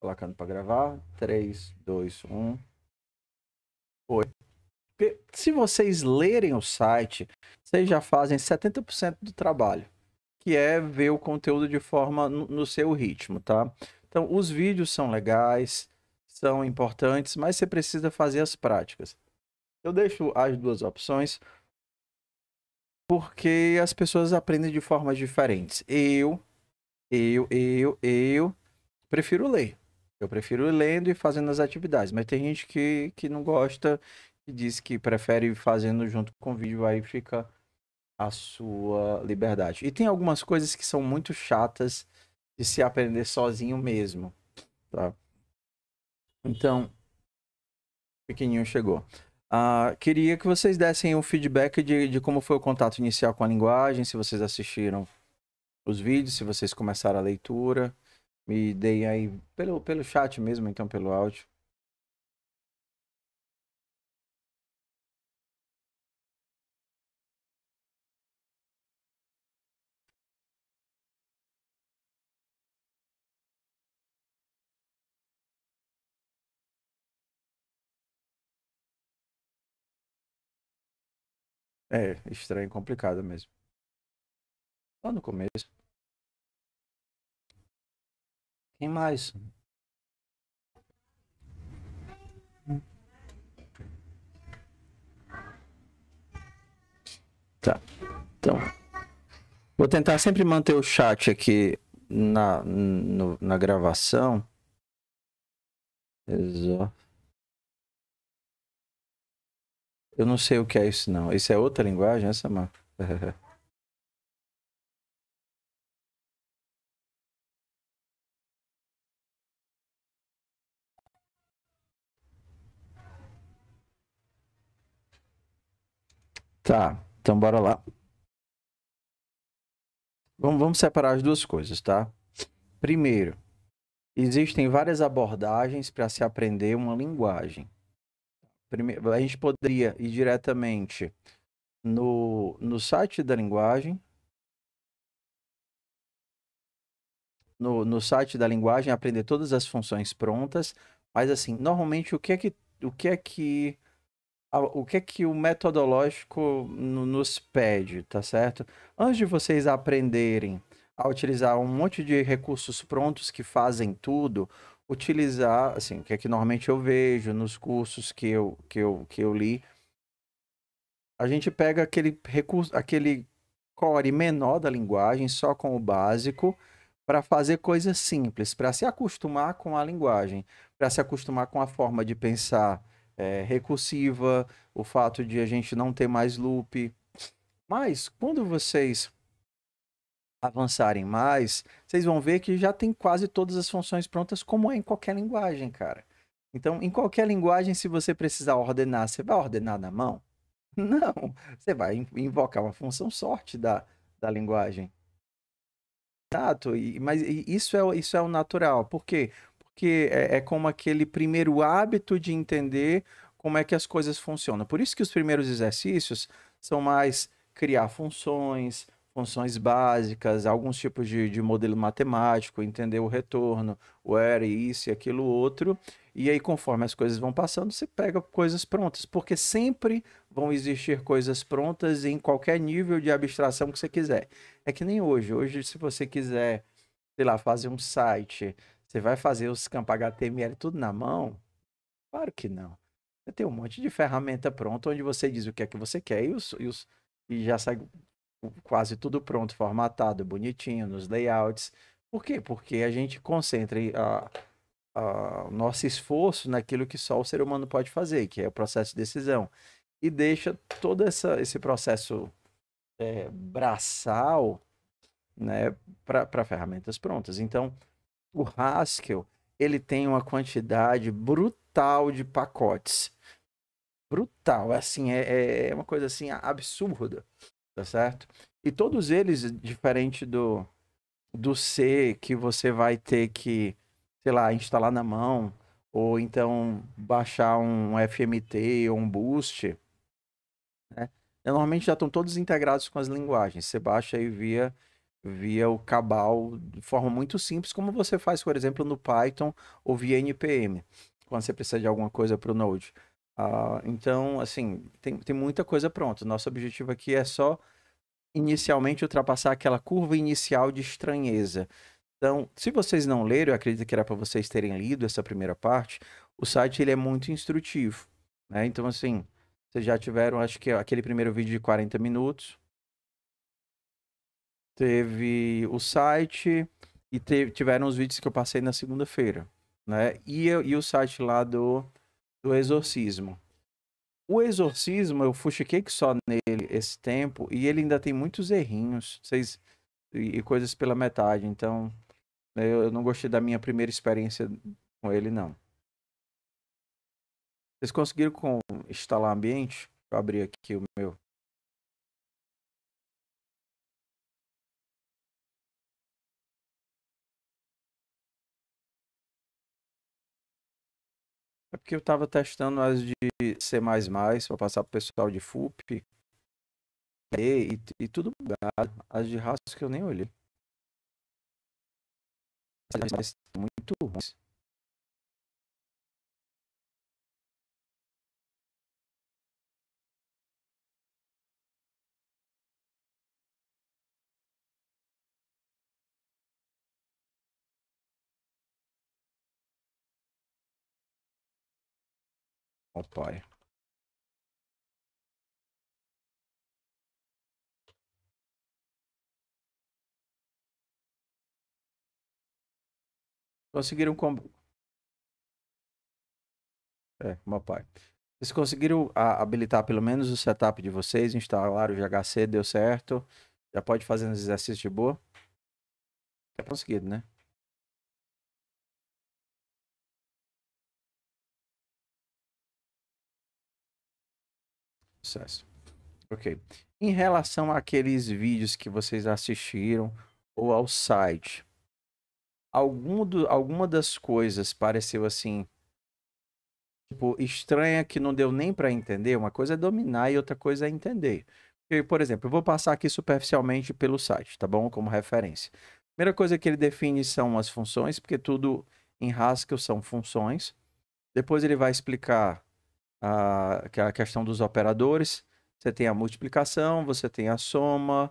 Colocando para gravar. 3, 2, 1. Foi. Porque se vocês lerem o site, vocês já fazem 70% do trabalho, que é ver o conteúdo de forma no seu ritmo, tá? Então, os vídeos são legais, são importantes, mas você precisa fazer as práticas. Eu deixo as duas opções porque as pessoas aprendem de formas diferentes. Eu prefiro ler. Eu prefiro ir lendo e fazendo as atividades, mas tem gente que não gosta e diz que prefere ir fazendo junto com o vídeo, aí fica a sua liberdade. E tem algumas coisas que são muito chatas de se aprender sozinho mesmo, tá? Então, o pequenininho chegou. Queria que vocês dessem um feedback de como foi o contato inicial com a linguagem, se vocês assistiram os vídeos, se vocês começaram a leitura. Me deem aí pelo chat mesmo, então pelo áudio. É, estranho, complicado mesmo. Lá no começo. Quem mais? Tá. Então, vou tentar sempre manter o chat aqui na gravação. Exato. Eu não sei o que é isso, não. Isso é outra linguagem, essa, mano? Tá, então bora lá. Vamos separar as duas coisas, tá? Primeiro, existem várias abordagens para se aprender uma linguagem. Primeiro, a gente poderia ir diretamente no site da linguagem, no site da linguagem, aprender todas as funções prontas, mas assim, normalmente o que é que o metodológico nos pede, tá certo? Antes de vocês aprenderem a utilizar um monte de recursos prontos que fazem tudo, utilizar, assim, o que é que normalmente eu vejo nos cursos que eu li, a gente pega aquele recurso, aquele core menor da linguagem, só com o básico, para fazer coisas simples, para se acostumar com a linguagem, para se acostumar com a forma de pensar recursiva, o fato de a gente não ter mais loop. Mas quando vocês avançarem mais, vocês vão ver que já tem quase todas as funções prontas, como é em qualquer linguagem, cara. Então, em qualquer linguagem, se você precisar ordenar, você vai ordenar na mão? Não, você vai invocar uma função sorte da linguagem. Exato, mas isso é o natural. Por quê? Porque é como aquele primeiro hábito de entender como é que as coisas funcionam. Por isso que os primeiros exercícios são mais criar funções, funções básicas, alguns tipos de modelo matemático, entender o retorno, o where, isso e aquilo outro. E aí, conforme as coisas vão passando, você pega coisas prontas, porque sempre vão existir coisas prontas em qualquer nível de abstração que você quiser. É que nem hoje. Hoje, se você quiser, sei lá, fazer um site, você vai fazer os campos HTML tudo na mão? Claro que não. Você tem um monte de ferramenta pronta onde você diz o que é que você quer e já sai quase tudo pronto, formatado, bonitinho, nos layouts. Por quê? Porque a gente concentra o nosso esforço naquilo que só o ser humano pode fazer, que é o processo de decisão. E deixa todo esse processo braçal, né, para ferramentas prontas. Então, o Haskell, ele tem uma quantidade brutal de pacotes. Brutal, assim, é uma coisa assim absurda, tá certo? E todos eles, diferente do C, que você vai ter que, sei lá, instalar na mão, ou então baixar um FMT ou um Boost, né? Normalmente já estão todos integrados com as linguagens. Você baixa aí via via o cabal de forma muito simples, como você faz, por exemplo, no Python ou via NPM, quando você precisa de alguma coisa para o Node. Então, assim, tem muita coisa pronta. Nosso objetivo aqui é só, inicialmente, ultrapassar aquela curva inicial de estranheza. Então, se vocês não leram, eu acredito que era para vocês terem lido essa primeira parte, o site ele é muito instrutivo, né? Então, assim, vocês já tiveram, acho que aquele primeiro vídeo de 40 minutos, teve o site e tiveram os vídeos que eu passei na segunda-feira, né? E o site lá do exorcismo. O exorcismo, eu fuxiquei que só nele esse tempo e ele ainda tem muitos errinhos, e coisas pela metade, então eu não gostei da minha primeira experiência com ele, não. Vocês conseguiram instalar ambiente? Vou abrir aqui o meu. É porque eu estava testando as de C++ para passar para o pessoal de FUP e tudo bugado. As de Haskell que eu nem olhei. Mas muito ruins. Ó, pai. Conseguiram. Meu pai. Vocês conseguiram habilitar pelo menos o setup de vocês, instalaram o GHC, deu certo. Já pode fazer uns exercícios de boa? É conseguido, né? Sucesso. Ok. Em relação àqueles vídeos que vocês assistiram ou ao site, alguma das coisas pareceu assim, tipo, estranha que não deu nem para entender? Uma coisa é dominar e outra coisa é entender. Porque, por exemplo, eu vou passar aqui superficialmente pelo site, tá bom? Como referência. Primeira coisa que ele define são as funções, porque tudo em Haskell são funções. Depois ele vai explicar a questão dos operadores. Você tem a multiplicação, você tem a soma.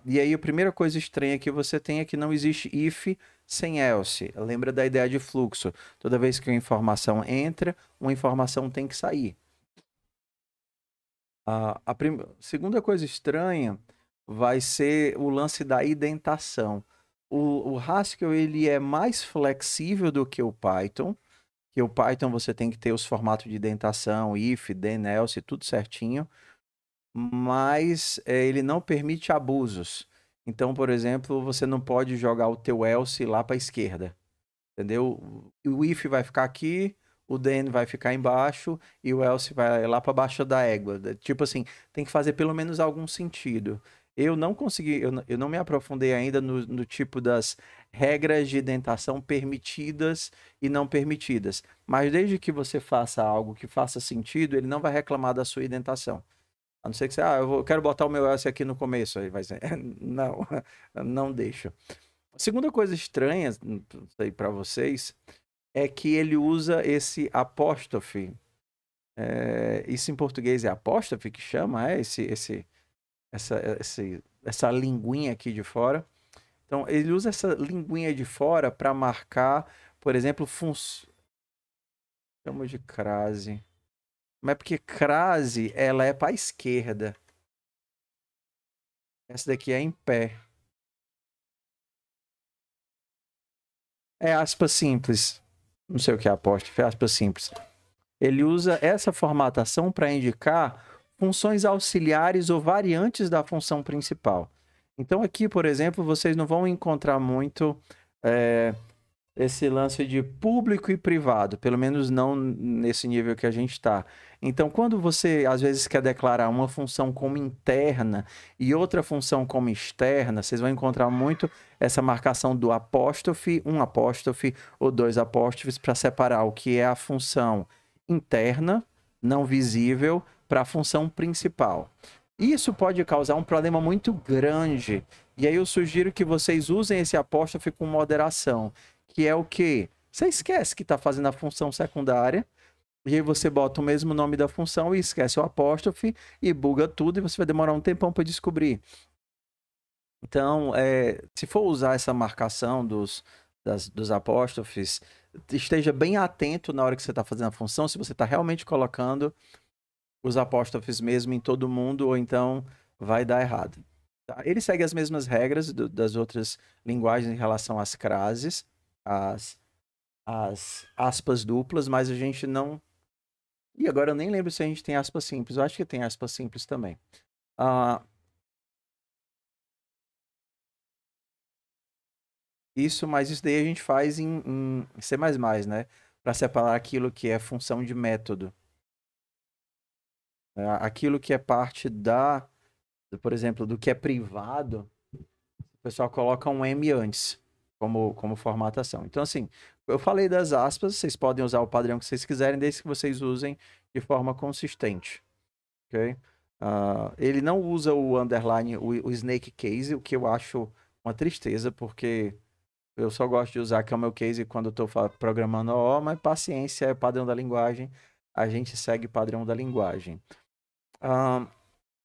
E aí a primeira coisa estranha que você tem é que não existe if sem else. Lembra da ideia de fluxo. Toda vez que uma informação entra, uma informação tem que sair. A segunda coisa estranha vai ser o lance da indentação. O Haskell ele é mais flexível do que o Python. Que o Python você tem que ter os formatos de indentação, if, then, else, tudo certinho, mas ele não permite abusos. Então, por exemplo, você não pode jogar o teu else lá para a esquerda, entendeu? O if vai ficar aqui, o then vai ficar embaixo e o else vai lá para baixo da égua. Tipo assim, tem que fazer pelo menos algum sentido. Eu não consegui, eu não me aprofundei ainda no tipo das regras de indentação permitidas e não permitidas. Mas desde que você faça algo que faça sentido, ele não vai reclamar da sua indentação. A não ser que você, eu quero botar o meu else aqui no começo. Aí vai ser, não, não deixa. A segunda coisa estranha, não sei para vocês, é que ele usa esse apóstrofe. Isso em português é apóstrofe que chama, essa linguinha aqui de fora. Então, ele usa essa linguinha de fora para marcar, por exemplo, chama de crase. Mas é porque crase, ela é para a esquerda. Essa daqui é em pé. É aspas simples. Não sei o que é apóstrofe, é aspas simples. Ele usa essa formatação para indicar funções auxiliares ou variantes da função principal. Então, aqui, por exemplo, vocês não vão encontrar muito esse lance de público e privado, pelo menos não nesse nível que a gente está. Então, quando você às vezes quer declarar uma função como interna e outra função como externa, vocês vão encontrar muito essa marcação do apóstrofe, um apóstrofe ou dois apóstrofes para separar o que é a função interna, não visível, para a função principal. Isso pode causar um problema muito grande E aí eu sugiro que vocês usem esse apóstrofe com moderação, que é o quê? Você esquece que está fazendo a função secundária, e aí você bota o mesmo nome da função e esquece o apóstrofe e buga tudo e você vai demorar um tempão para descobrir. Então, se for usar essa marcação dos apóstrofes, esteja bem atento na hora que você está fazendo a função, se você está realmente colocando os apóstrofes mesmo em todo mundo, ou então vai dar errado. Tá? Ele segue as mesmas regras das outras linguagens em relação às crases, às aspas duplas, mas a gente não. E agora eu nem lembro se a gente tem aspas simples. Eu acho que tem aspas simples também. Mas isso daí a gente faz em C++, né? Para separar aquilo que é função de método. Aquilo que é parte por exemplo, do que é privado, o pessoal coloca um M antes, como formatação. Então, assim, eu falei das aspas, vocês podem usar o padrão que vocês quiserem, desde que vocês usem de forma consistente. Ok? Ele não usa o underline, o snake case, o que eu acho uma tristeza, porque eu só gosto de usar camel case quando eu estou programando O, mas paciência é o padrão da linguagem, a gente segue o padrão da linguagem.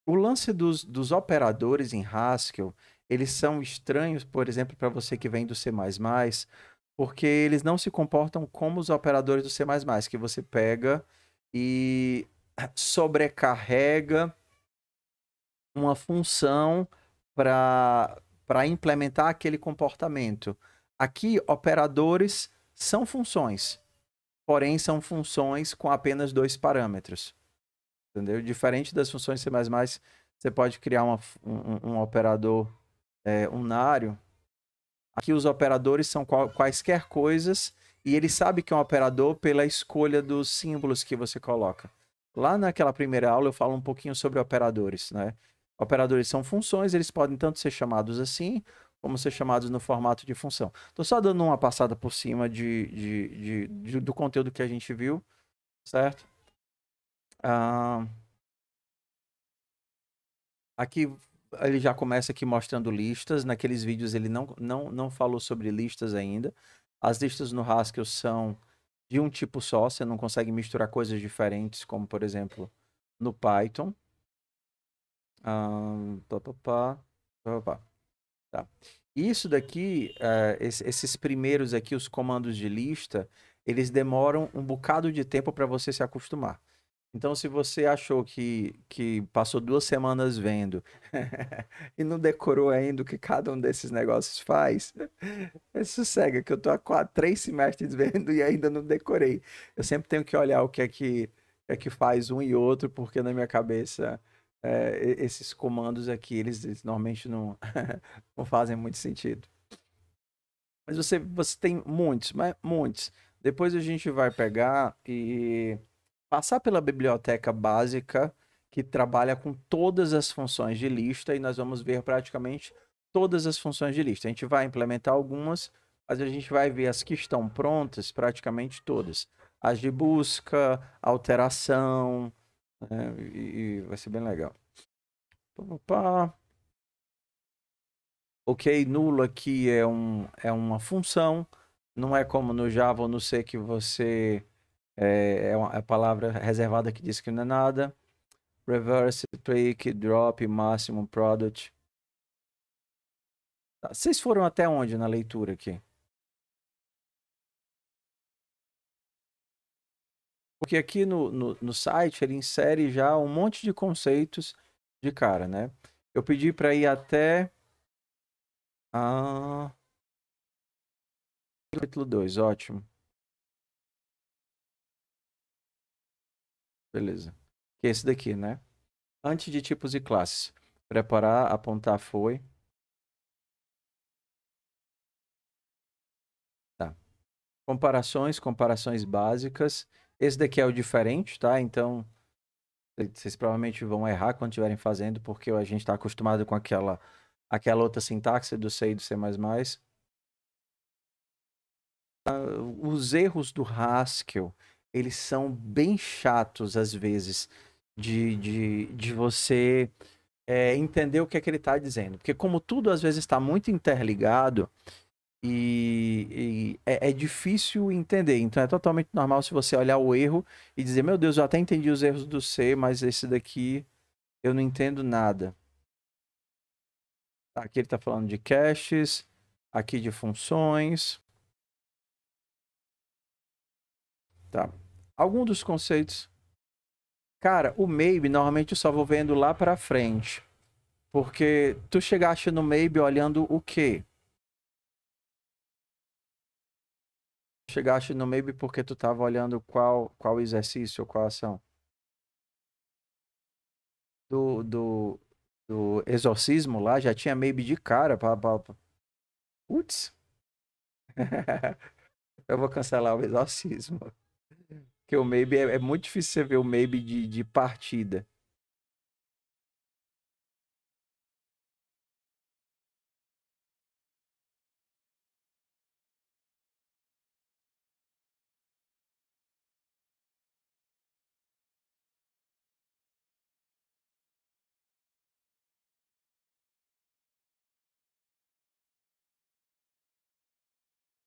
O lance dos operadores em Haskell, eles são estranhos, por exemplo, para você que vem do C++, porque eles não se comportam como os operadores do C++, que você pega e sobrecarrega uma função para implementar aquele comportamento. Aqui, operadores são funções, porém são funções com apenas 2 parâmetros. Entendeu? Diferente das funções C++, você pode criar um operador unário. Aqui os operadores são quaisquer coisas e ele sabe que é um operador pela escolha dos símbolos que você coloca. Lá naquela primeira aula eu falo um pouquinho sobre operadores, né? Operadores são funções, eles podem tanto ser chamados assim, como ser chamados no formato de função. Estou só dando uma passada por cima do conteúdo que a gente viu, certo? Aqui ele já começa aqui mostrando listas. Naqueles vídeos ele não falou sobre listas ainda. As listas no Haskell são de um tipo só, você não consegue misturar coisas diferentes, como por exemplo no Python. Tá. Isso daqui, esses primeiros aqui, os comandos de lista, eles demoram um bocado de tempo para você se acostumar. Então, se você achou que passou 2 semanas vendo e não decorou ainda o que cada um desses negócios faz, sossega, que eu tô há 3 semestres vendo e ainda não decorei. Eu sempre tenho que olhar o que é que faz um e outro, porque na minha cabeça esses comandos aqui, eles normalmente não, não fazem muito sentido. Mas você tem muitos, mas muitos. Depois a gente vai pegar e passar pela biblioteca básica que trabalha com todas as funções de lista e nós vamos ver praticamente todas as funções de lista. A gente vai implementar algumas, mas a gente vai ver as que estão prontas, praticamente todas. As de busca, alteração, né? E vai ser bem legal. Opa. Ok, nulo aqui é uma função, não é como no Java ou no C que você a palavra reservada que diz que não é nada. Reverse, click, drop, maximum, product. Tá, vocês foram até onde na leitura aqui? Porque aqui no site ele insere já um monte de conceitos de cara, né? Eu pedi para ir até a capítulo 2, ótimo. Beleza. Que é esse daqui, né? Antes de tipos e classes. Preparar, apontar foi. Tá. Comparações básicas. Esse daqui é o diferente, tá? Então, vocês provavelmente vão errar quando estiverem fazendo, porque a gente está acostumado com aquela outra sintaxe do C e do C++. Os erros do Haskell, eles são bem chatos às vezes de você entender o que é que ele está dizendo. Porque como tudo às vezes está muito interligado e é difícil entender. Então é totalmente normal se você olhar o erro e dizer, meu Deus, eu até entendi os erros do C, mas esse daqui eu não entendo nada. Aqui ele está falando de caches, aqui de funções. Tá. Algum dos conceitos. Cara, o maybe normalmente eu só vou vendo lá para frente. Porque tu chegaste no maybe olhando o quê? Chegaste no maybe porque tu tava olhando qual exercício ou qual ação? Do exorcismo lá, já tinha maybe de cara. Putz, eu vou cancelar o exorcismo. Porque o maybe é muito difícil você ver o maybe de partida.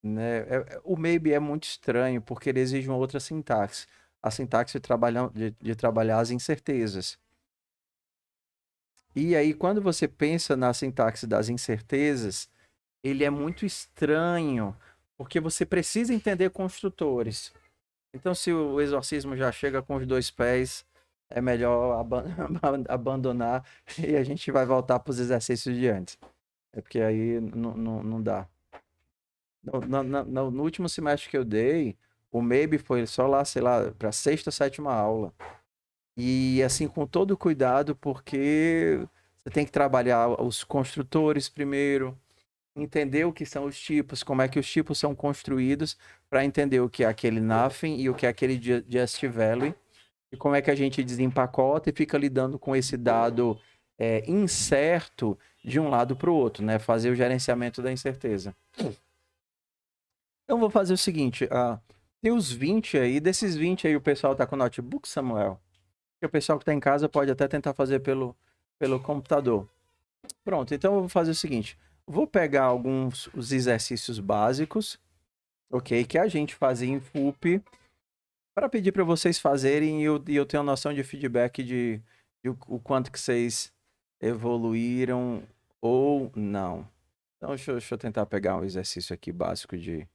Né? O maybe é muito estranho porque ele exige uma outra sintaxe. A sintaxe de trabalhar as incertezas. E aí, quando você pensa na sintaxe das incertezas, ele é muito estranho, porque você precisa entender construtores. Então, se o exorcismo já chega com os dois pés, é melhor abandonar e a gente vai voltar para os exercícios de antes. É porque aí não dá. No último semestre que eu dei, o maybe foi só lá, sei lá, para sexta, sétima aula. E assim, com todo cuidado, porque você tem que trabalhar os construtores primeiro, entender o que são os tipos, como é que os tipos são construídos, para entender o que é aquele nothing e o que é aquele just value, e como é que a gente desempacota e fica lidando com esse dado incerto de um lado para o outro, né? Fazer o gerenciamento da incerteza. Então, vou fazer o seguinte, tem os 20 aí, desses 20 aí o pessoal tá com notebook, Samuel? Que o pessoal que está em casa pode até tentar fazer pelo computador. Pronto, então eu vou fazer o seguinte: vou pegar alguns os exercícios básicos, ok? Que a gente fazia em FUP, para pedir para vocês fazerem e eu tenho noção de feedback de o quanto que vocês evoluíram ou não. Então, deixa eu tentar pegar um exercício aqui básico de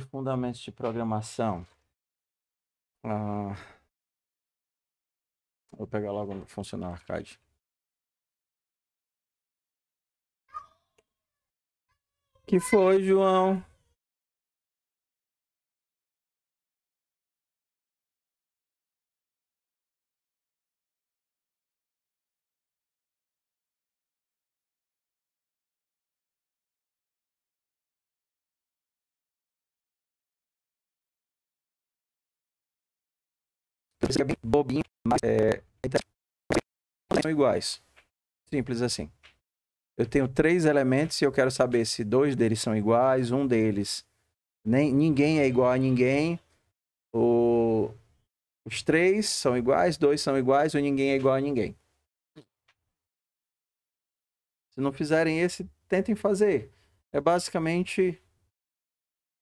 fundamentos de programação. Ah, vou pegar logo no Funcional Arcade. Que foi, João? Isso é bem bobinho, mas são iguais. Simples assim. Eu tenho três elementos e eu quero saber se dois deles são iguais, um deles ninguém é igual a ninguém, ou os três são iguais, dois são iguais ou ninguém é igual a ninguém. Se não fizerem esse, tentem fazer. É basicamente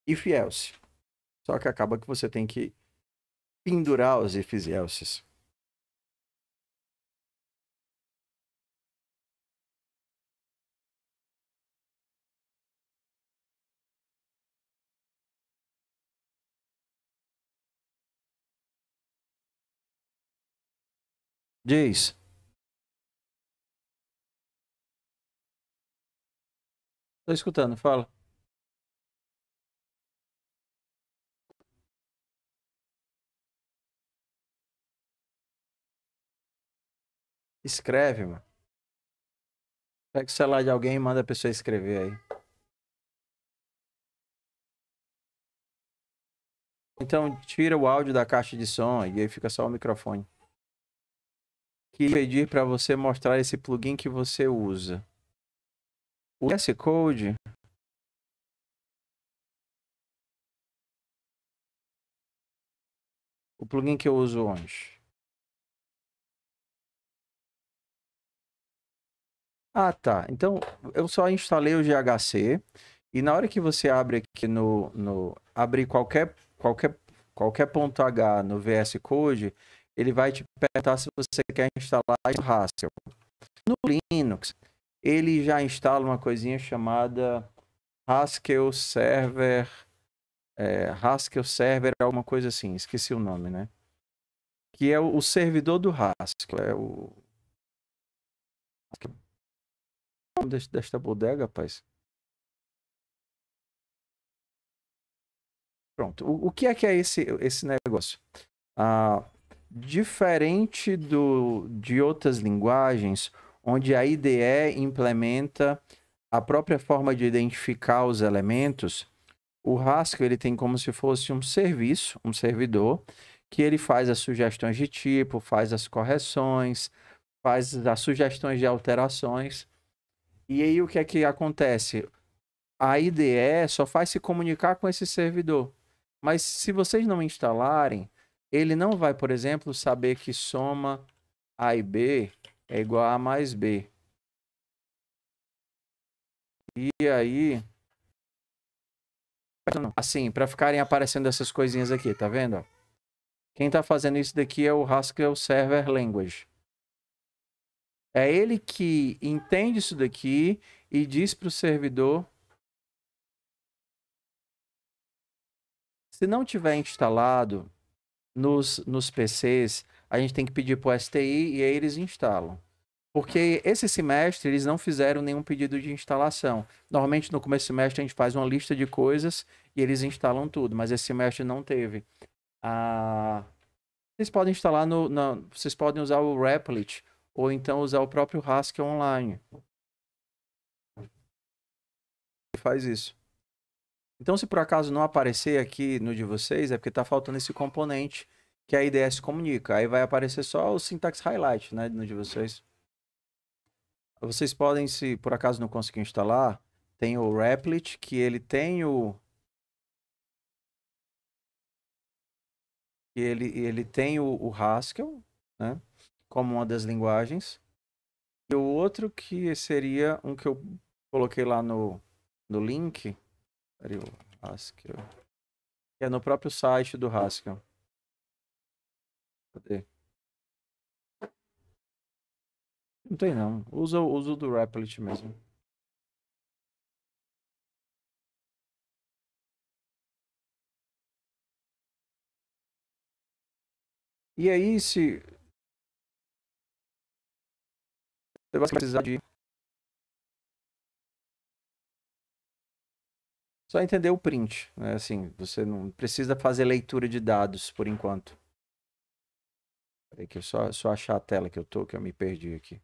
if else. Só que acaba que você tem que pendurar os ifs e elses. Diz. Tô escutando, fala. Escreve, mano. Pega o celular de alguém e manda a pessoa escrever aí. Então, tira o áudio da caixa de som e aí fica só o microfone. Que pedir para você mostrar esse plugin que você usa. O VS Code, o plugin que eu uso onde? Ah, tá. Então, eu só instalei o GHC e na hora que você abre aqui abrir qualquer ponto H no VS Code, ele vai te perguntar se você quer instalar o Haskell. No Linux, ele já instala uma coisinha chamada Haskell Server, Haskell Server, alguma coisa assim, esqueci o nome, né? Que é o servidor do Haskell, é o nome desta bodega, rapaz. Pronto. O que é esse negócio? Ah, diferente de outras linguagens, onde a IDE implementa a própria forma de identificar os elementos, o Haskell ele tem como se fosse um serviço, um servidor, que ele faz as sugestões de tipo, faz as correções, faz as sugestões de alterações. E aí o que é que acontece? A IDE só faz se comunicar com esse servidor. Mas se vocês não instalarem, ele não vai, por exemplo, saber que soma A e B é igual a A mais B. E aí, assim, para ficarem aparecendo essas coisinhas aqui, tá vendo? Quem está fazendo isso daqui é o Haskell Server Language. É ele que entende isso daqui e diz para o servidor. Se não tiver instalado nos PCs, a gente tem que pedir para o STI e aí eles instalam. Porque esse semestre eles não fizeram nenhum pedido de instalação. Normalmente no começo do semestre a gente faz uma lista de coisas e eles instalam tudo, mas esse semestre não teve. Ah, vocês podem instalar vocês podem usar o Replit ou então usar o próprio Haskell online. Faz isso. Então, se por acaso não aparecer aqui no de vocês, é porque está faltando esse componente que a IDS comunica. Aí vai aparecer só o syntax highlight, né, no de vocês. Vocês podem, se por acaso não conseguir instalar, tem o Replit, que ele tem ele tem o Haskell, né, como uma das linguagens. E o outro que seria um que eu coloquei lá no link, seria o Haskell, que é no próprio site do Haskell. Cadê? Não tem não. Usa o do Replit mesmo. E aí, se você vai precisar de só entender o print, né? Assim, você não precisa fazer leitura de dados por enquanto. Peraí que eu só achar a tela que eu me perdi aqui.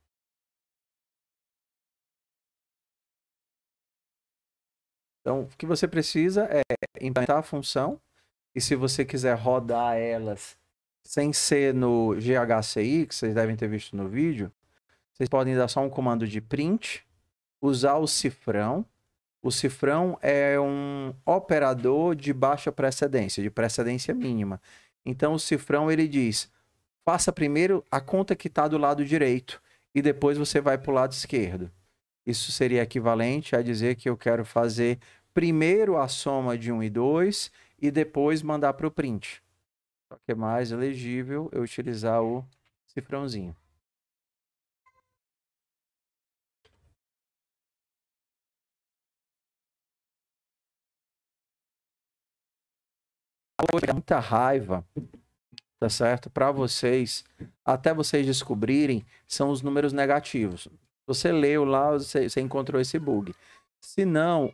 Então, o que você precisa é implementar a função, e se você quiser rodar elas sem ser no GHCI, que vocês devem ter visto no vídeo, vocês podem dar só um comando de print, usar o cifrão. O cifrão é um operador de baixa precedência, de precedência mínima. Então, o cifrão ele diz: faça primeiro a conta que está do lado direito e depois você vai para o lado esquerdo. Isso seria equivalente a dizer que eu quero fazer primeiro a soma de 1 e 2 e depois mandar para o print. Só que é mais elegível eu utilizar o cifrãozinho. Muita raiva, tá certo? Para vocês, até vocês descobrirem, são os números negativos. Você leu lá, você encontrou esse bug. Se não,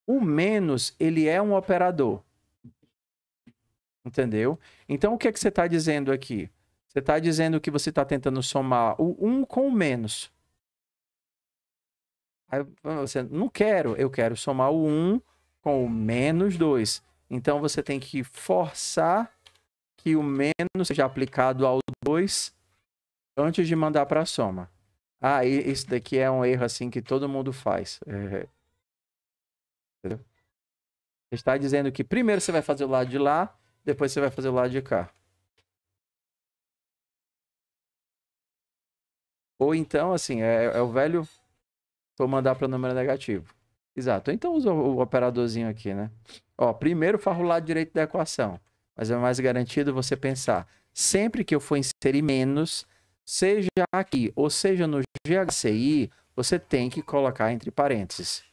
o menos, ele é um operador. Entendeu? Então, o que é que você está dizendo aqui? Você está dizendo que você está tentando somar o 1 com o menos. Aí você, não quero, eu quero somar o 1 com o menos 2. Então, você tem que forçar que o menos seja aplicado ao 2 antes de mandar para a soma. Ah, isso daqui é um erro assim que todo mundo faz. Entendeu? Você está dizendo que primeiro você vai fazer o lado de lá, depois você vai fazer o lado de cá. Ou então, assim, é o velho for mandar para número negativo. Exato. Então usa o operadorzinho aqui, né? Ó, primeiro faz o lado direito da equação. Mas é mais garantido você pensar. Sempre que eu for inserir menos, seja aqui ou seja no GHCI, você tem que colocar entre parênteses.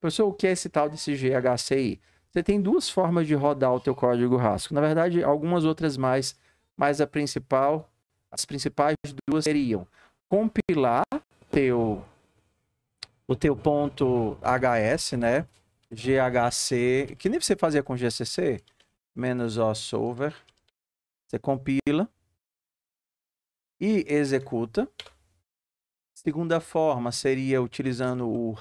Professor, o que é esse tal desse GHCI? Você tem duas formas de rodar o teu código Haskell. Na verdade, algumas outras mais, mas as principais duas seriam compilar teu, o teu ponto HS, né? GHC, que nem você fazia com GCC, menos o solver. Você compila e executa. Segunda forma seria utilizando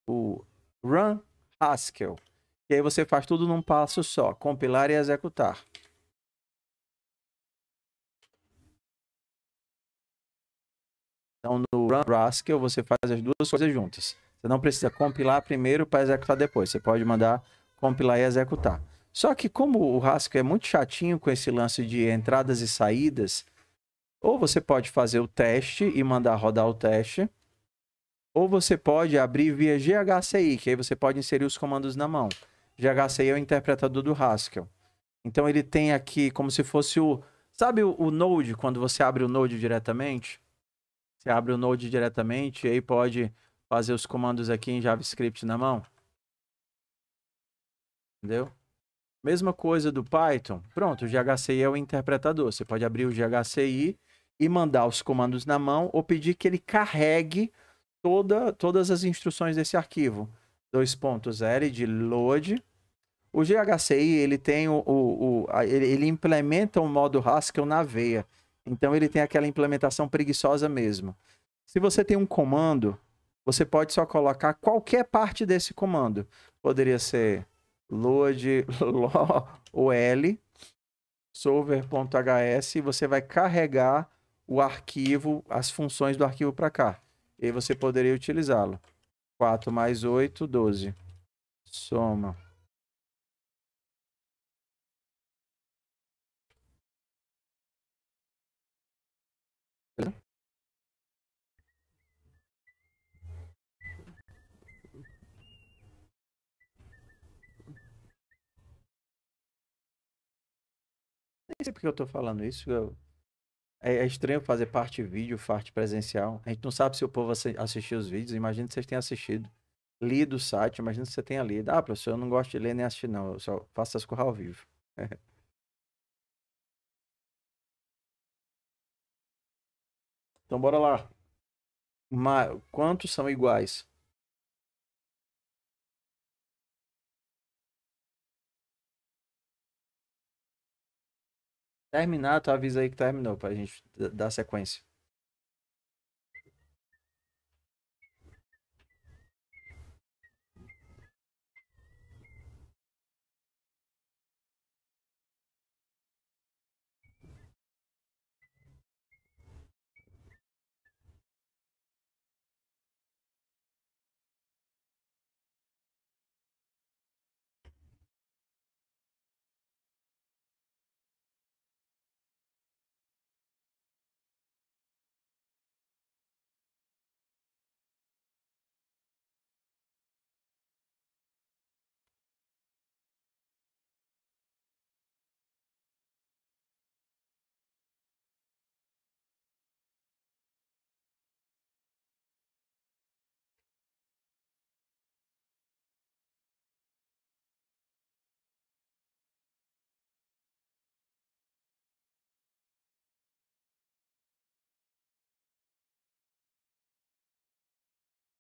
o run Haskell. E aí você faz tudo num passo só, compilar e executar. Então no run Haskell você faz as duas coisas juntas. Você não precisa compilar primeiro para executar depois. Você pode mandar compilar e executar. Só que como o Haskell é muito chatinho com esse lance de entradas e saídas, ou você pode fazer o teste e mandar rodar o teste, ou você pode abrir via GHCI, que aí você pode inserir os comandos na mão. GHCI é o interpretador do Haskell. Então ele tem aqui como se fosse o... Sabe o Node, quando você abre o Node diretamente? Você abre o Node diretamente e aí pode fazer os comandos aqui em JavaScript na mão. Entendeu? Mesma coisa do Python. Pronto, o GHCI é o interpretador. Você pode abrir o GHCI e mandar os comandos na mão ou pedir que ele carregue todas as instruções desse arquivo. 2.0 de load. O GHCI, ele tem ele implementa o modo Haskell na veia. Então, ele tem aquela implementação preguiçosa mesmo. Se você tem um comando, você pode só colocar qualquer parte desse comando. Poderia ser load ol solver.hs e você vai carregar o arquivo, as funções do arquivo para cá. E aí você poderia utilizá-lo. 4 mais 8, 12. Soma. Nem sei porque eu tô falando isso. É estranho fazer parte vídeo, parte presencial. A gente não sabe se o povo assistiu os vídeos. Imagina que vocês tenham assistido. Lido o site, imagina que você tenha lido. Ah, professor, eu não gosto de ler nem assistir, não. Eu só faço as coisas ao vivo. Então, bora lá. Quantos são iguais? Terminar, tu avisa aí que terminou, pra gente dar sequência.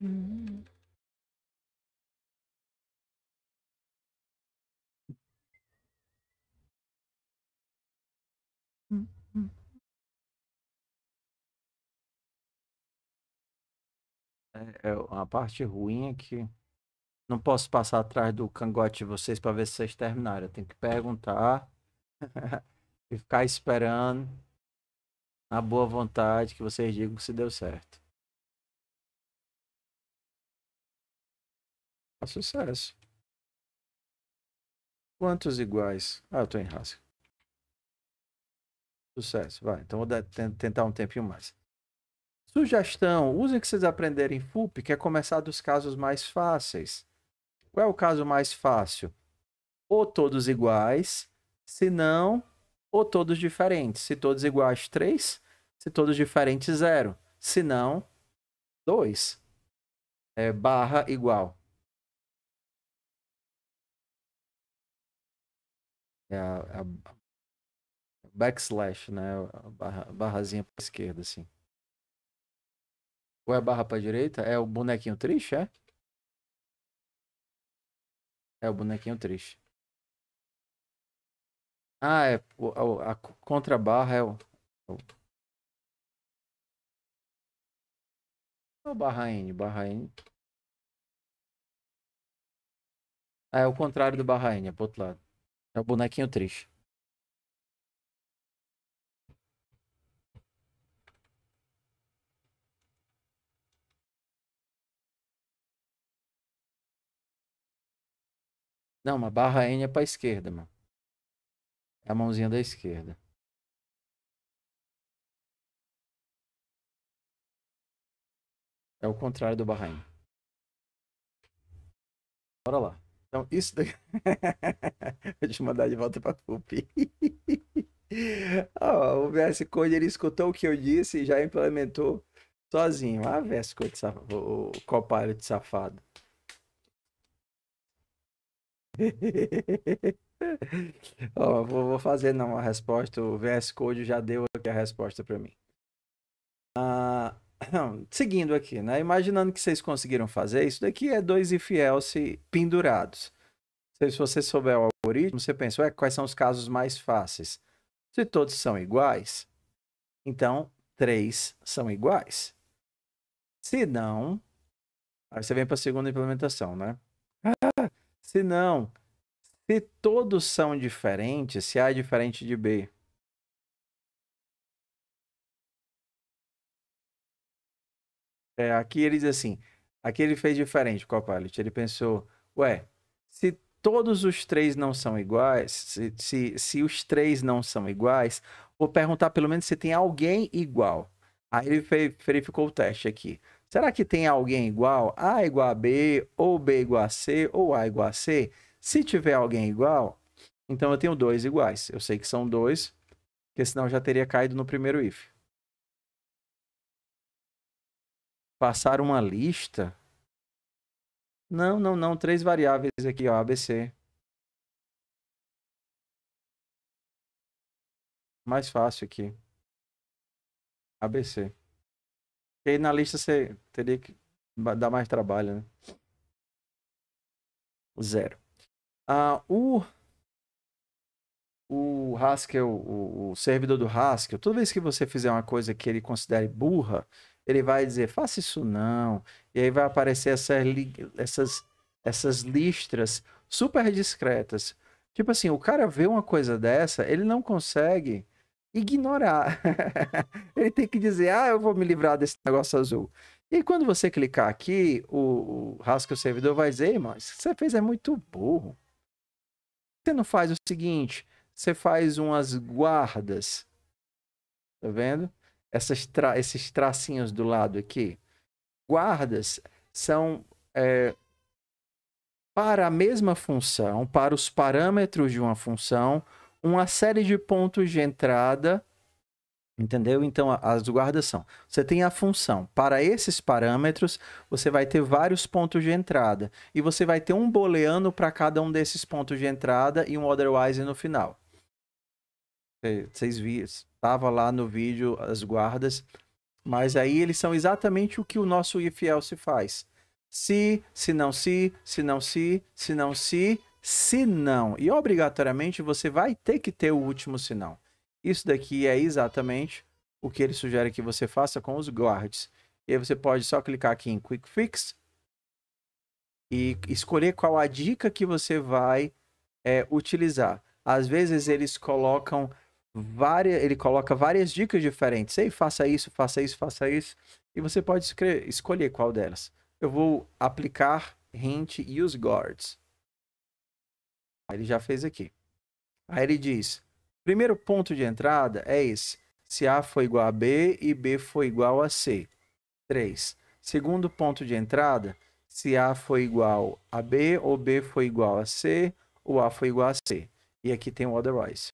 Hum, hum, hum. A parte ruim é que não posso passar atrás do cangote de vocês para ver se vocês terminaram. Eu tenho que perguntar e ficar esperando a boa vontade que vocês digam se deu certo. A sucesso. Quantos iguais? Ah, eu tô em raça. Sucesso, vai. Então vou tentar um tempinho mais. Sugestão, use o que vocês aprenderem em FUP, que é começar dos casos mais fáceis. Qual é o caso mais fácil? Ou todos iguais, se não, ou todos diferentes. Se todos iguais, 3. Se todos diferentes, 0. Se não, 2. É barra igual. É a backslash, né? A barrazinha para esquerda, assim. Ou é barra para direita? É o bonequinho triste, é? É o bonequinho triste. Ah, é. A contrabarra é o barra N. Barra N. Ah, é o contrário do barra N, é pro outro lado. É o bonequinho triste. Não, mas barra N é pra esquerda, mano. É a mãozinha da esquerda. É o contrário do barra N. Bora lá. Então, isso daqui. Vou te mandar de volta pra FUP. Ó, o VS Code, ele escutou o que eu disse e já implementou sozinho. Ah, VS Code, o Copilot safado. Ó, vou fazer não a resposta. O VS Code já deu aqui a resposta para mim. Seguindo aqui, né? Imaginando que vocês conseguiram fazer, isso daqui é dois if else pendurados. Se você souber o algoritmo, você pensa, ué, quais são os casos mais fáceis? Se todos são iguais, então 3 são iguais. Se não, aí você vem para a segunda implementação, né? Se não, se todos são diferentes, se A é diferente de B. Aqui ele diz assim, aqui ele fez diferente, o Copilot. Ele pensou, ué, se todos os três não são iguais, se os três não são iguais, vou perguntar pelo menos se tem alguém igual. Aí ele verificou o teste aqui. Será que tem alguém igual? A igual a B, ou B igual a C, ou A igual a C? Se tiver alguém igual, então eu tenho dois iguais. Eu sei que são dois, porque senão eu já teria caído no primeiro if. Passar uma lista. Não, não, não. Três variáveis aqui, ó. ABC. Mais fácil aqui. ABC. E aí na lista você teria que dar mais trabalho, né? Zero. O Haskell, o servidor do Haskell, toda vez que você fizer uma coisa que ele considere burra, ele vai dizer, faça isso não. E aí vai aparecer essas listras super discretas. Tipo assim, o cara vê uma coisa dessa, ele não consegue ignorar. Ele tem que dizer, eu vou me livrar desse negócio azul. E quando você clicar aqui, o Haskell servidor vai dizer, mas isso que você fez é muito burro. Você não faz o seguinte, você faz umas guardas, tá vendo? Esses tracinhos do lado aqui. Guardas são para a mesma função, para os parâmetros de uma função, uma série de pontos de entrada, entendeu? Então, as guardas são, você tem a função, para esses parâmetros, você vai ter vários pontos de entrada, e você vai ter um booleano para cada um desses pontos de entrada e um otherwise no final. Vocês viram, estava lá no vídeo as guardas, mas aí eles são exatamente o que o nosso if else faz. Se não, se não, se não, se não. E obrigatoriamente você vai ter que ter o último se não. Isso daqui é exatamente o que ele sugere que você faça com os guards. E aí você pode só clicar aqui em Quick Fix e escolher qual a dica que você vai utilizar. Às vezes eles colocam ele coloca várias dicas diferentes. Ei, faça isso, faça isso, faça isso. E você pode escolher qual delas. Eu vou aplicar hint use guards. Aí ele já fez aqui. Aí ele diz, primeiro ponto de entrada é esse. Se A foi igual a B e B foi igual a C. 3. Segundo ponto de entrada, se A foi igual a B, ou B foi igual a C, ou A foi igual a C. E aqui tem o otherwise.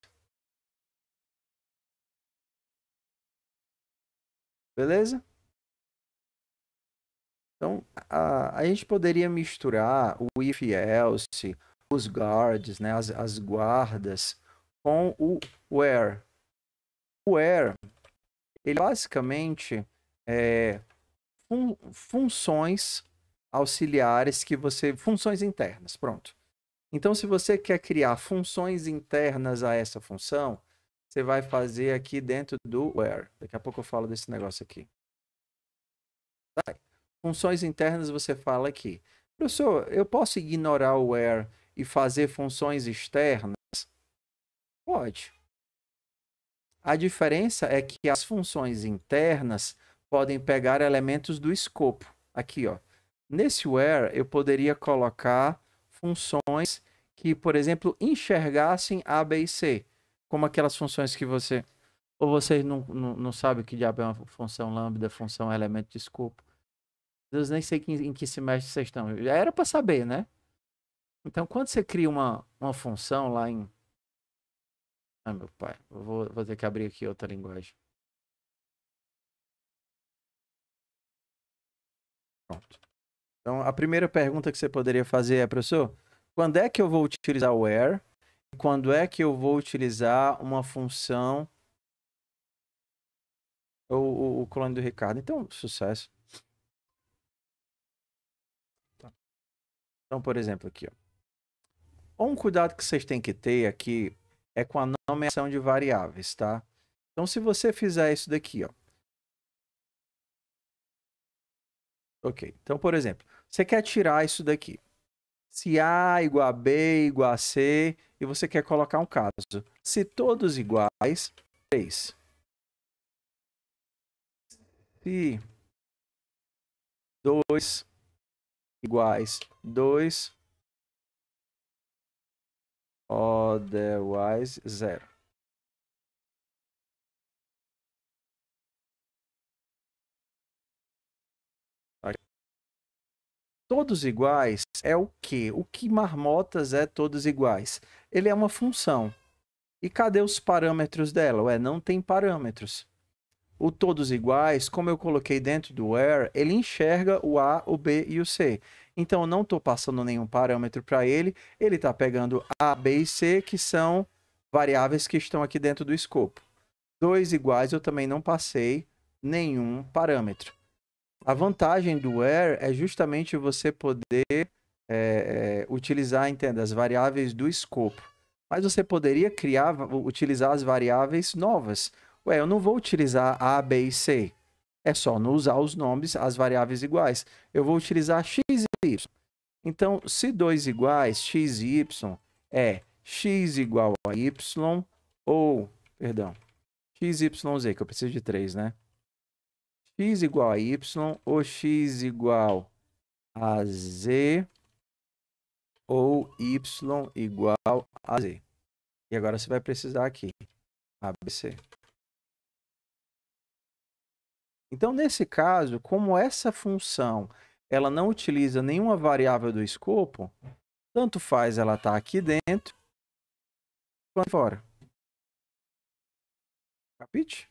Beleza? Então, a gente poderia misturar o if else, os guards, né, as guardas, com o where. O where, ele basicamente é funções auxiliares que você... Funções internas, pronto. Então, se você quer criar funções internas a essa função, você vai fazer aqui dentro do where. Daqui a pouco eu falo desse negócio aqui. Funções internas você fala aqui. Professor, eu posso ignorar o where e fazer funções externas? Pode. A diferença é que as funções internas podem pegar elementos do escopo. Aqui, ó. Nesse where, eu poderia colocar funções que, por exemplo, enxergassem A, B e C. Como aquelas funções que você... Ou vocês não sabem que diabo é uma função lambda, função elemento de escopo. Eu nem sei em que semestre vocês estão. Já era para saber, né? Então, quando você cria uma função lá em... Ah, meu pai, vou ter que abrir aqui outra linguagem. Pronto. Então, a primeira pergunta que você poderia fazer é, professor, quando é que eu vou utilizar o where? E quando é que eu vou utilizar uma função... O clone do Ricardo. Então, sucesso. Então, por exemplo, aqui, ó. Um cuidado que vocês têm que ter aqui é com a nomeação de variáveis, tá? Então, se você fizer isso daqui, ó. Ok. Então, por exemplo, você quer tirar isso daqui. Se A igual a B igual a C, e você quer colocar um caso. Se todos iguais, 3. Se 2 iguais 2, otherwise 0. Todos iguais é o quê? O que marmotas é todos iguais? Ele é uma função. E cadê os parâmetros dela? Ué, não tem parâmetros. O todos iguais, como eu coloquei dentro do where, ele enxerga o A, o B e o C. Então, eu não estou passando nenhum parâmetro para ele. Ele está pegando A, B e C, que são variáveis que estão aqui dentro do escopo. Dois iguais, eu também não passei nenhum parâmetro. A vantagem do where é justamente você poder utilizar, entenda, as variáveis do escopo. Mas você poderia utilizar as variáveis novas. Ué, eu não vou utilizar A, B e C. É só não usar os nomes, as variáveis iguais. Eu vou utilizar x e y. Então, se dois iguais, x e y, é x igual a y, ou, perdão, x, y, z, que eu preciso de 3, né? X igual a y, ou x igual a z, ou y igual a z. E agora você vai precisar aqui, ABC. Então, nesse caso, como essa função ela não utiliza nenhuma variável do escopo, tanto faz ela estar aqui dentro quanto fora. Capite?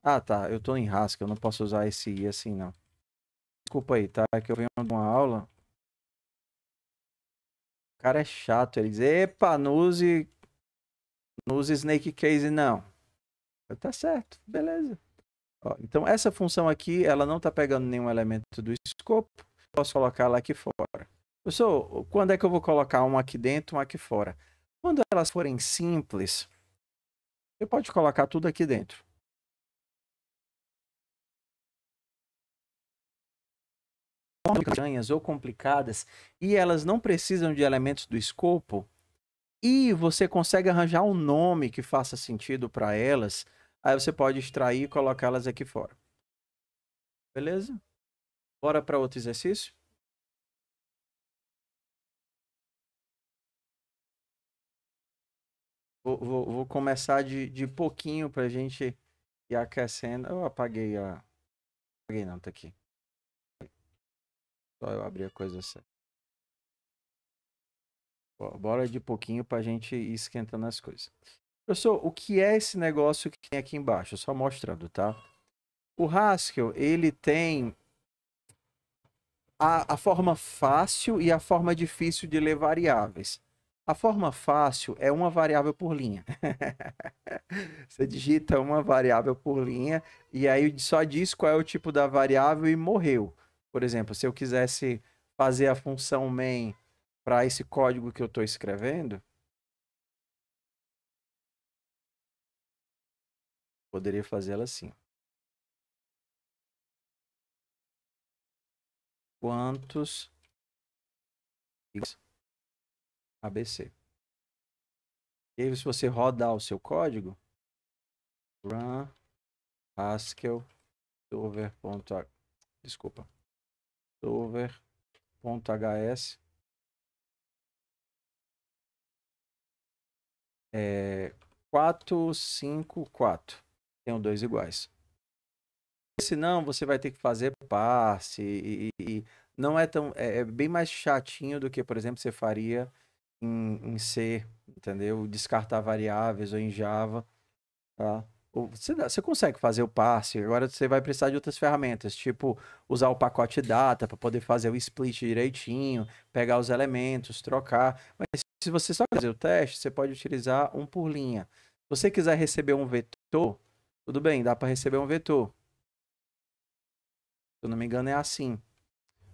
Ah, tá. Eu estou em rasca, eu não posso usar esse i assim, não. Desculpa aí, tá? É que eu venho de uma aula. O cara é chato. Ele diz, epa, não use snake case, não. Tá certo, beleza. Ó, então, essa função aqui, ela não está pegando nenhum elemento do escopo. Posso colocar ela aqui fora. Professor, quando é que eu vou colocar um aqui dentro, um aqui fora? Quando elas forem simples, você pode colocar tudo aqui dentro. Estranhas ou complicadas, e elas não precisam de elementos do escopo, e você consegue arranjar um nome que faça sentido para elas, aí você pode extrair e colocá-las aqui fora. Beleza? Bora para outro exercício? Vou começar de pouquinho para a gente E aquecendo. Eu apaguei a. Apaguei não, tá aqui. Só eu abri a coisa certa. Bora de pouquinho pra gente ir esquentando as coisas. Professor, o que é esse negócio que tem aqui embaixo? Só mostrando, tá? O Haskell, ele tem a forma fácil e a forma difícil de ler variáveis. A forma fácil é uma variável por linha. Você digita uma variável por linha e aí só diz qual é o tipo da variável e morreu. Por exemplo, se eu quisesse fazer a função main para esse código que eu estou escrevendo, poderia fazê-la assim. Quantos ABC? E aí, se você rodar o seu código, run Haskell desculpa, solver.hs 454. Tenho dois iguais. Senão você vai ter que fazer parse e não é tão é bem mais chatinho do que, por exemplo, você faria em C, entendeu? Descartar variáveis ou em Java, tá? Você consegue fazer o parse, agora você vai precisar de outras ferramentas, tipo usar o pacote data para poder fazer o split direitinho, pegar os elementos, trocar. Mas se você só fazer o teste, você pode utilizar um por linha. Se você quiser receber um vetor, tudo bem, dá para receber um vetor. Se eu não me engano, é assim.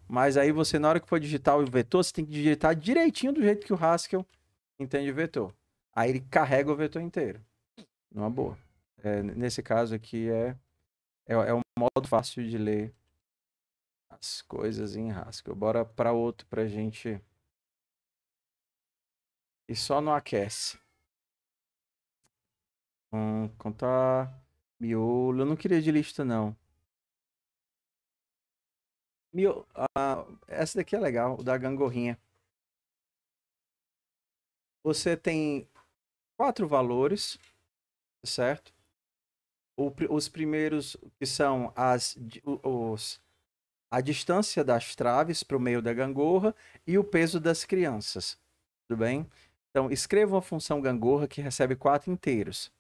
Mas aí você, na hora que for digitar o vetor, você tem que digitar direitinho do jeito que o Haskell entende vetor. Aí ele carrega o vetor inteiro. Numa boa. Nesse caso aqui é um modo fácil de ler as coisas em Haskell. Bora para outro pra gente. E só não aquece. Contar miolo. Eu não queria de lista, não. Essa daqui é legal, o da gangorrinha. Você tem 4 valores, certo? Os primeiros que são a distância das traves para o meio da gangorra e o peso das crianças. Tudo bem? Então, escreva uma função gangorra que recebe 4 inteiros.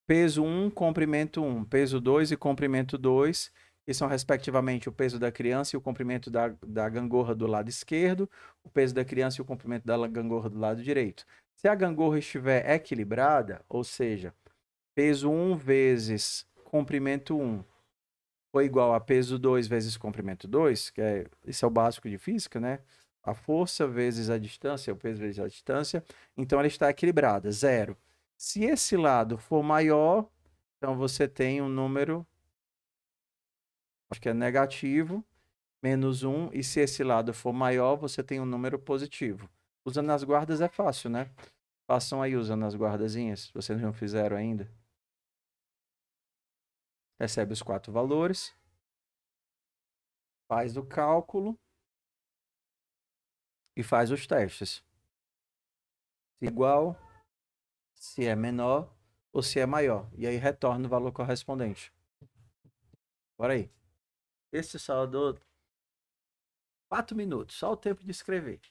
Peso 1, comprimento 1, peso 2 e comprimento 2, que são respectivamente o peso da criança e o comprimento da gangorra do lado esquerdo, o peso da criança e o comprimento da gangorra do lado direito. Se a gangorra estiver equilibrada, ou seja, peso 1 vezes comprimento 1 foi igual a peso 2 vezes comprimento 2, isso é o básico de física, né? A força vezes a distância, o peso vezes a distância. Então, ela está equilibrada, zero. Se esse lado for maior, então você tem um número, acho que é negativo, menos 1. E se esse lado for maior, você tem um número positivo. Usando as guardas é fácil, né? Façam aí usando as guardazinhas, se vocês não fizeram ainda. Recebe os 4 valores, faz o cálculo e faz os testes. Se é igual, se é menor ou se é maior. E aí retorna o valor correspondente. Bora aí. Esse saldo 4 minutos, só o tempo de escrever.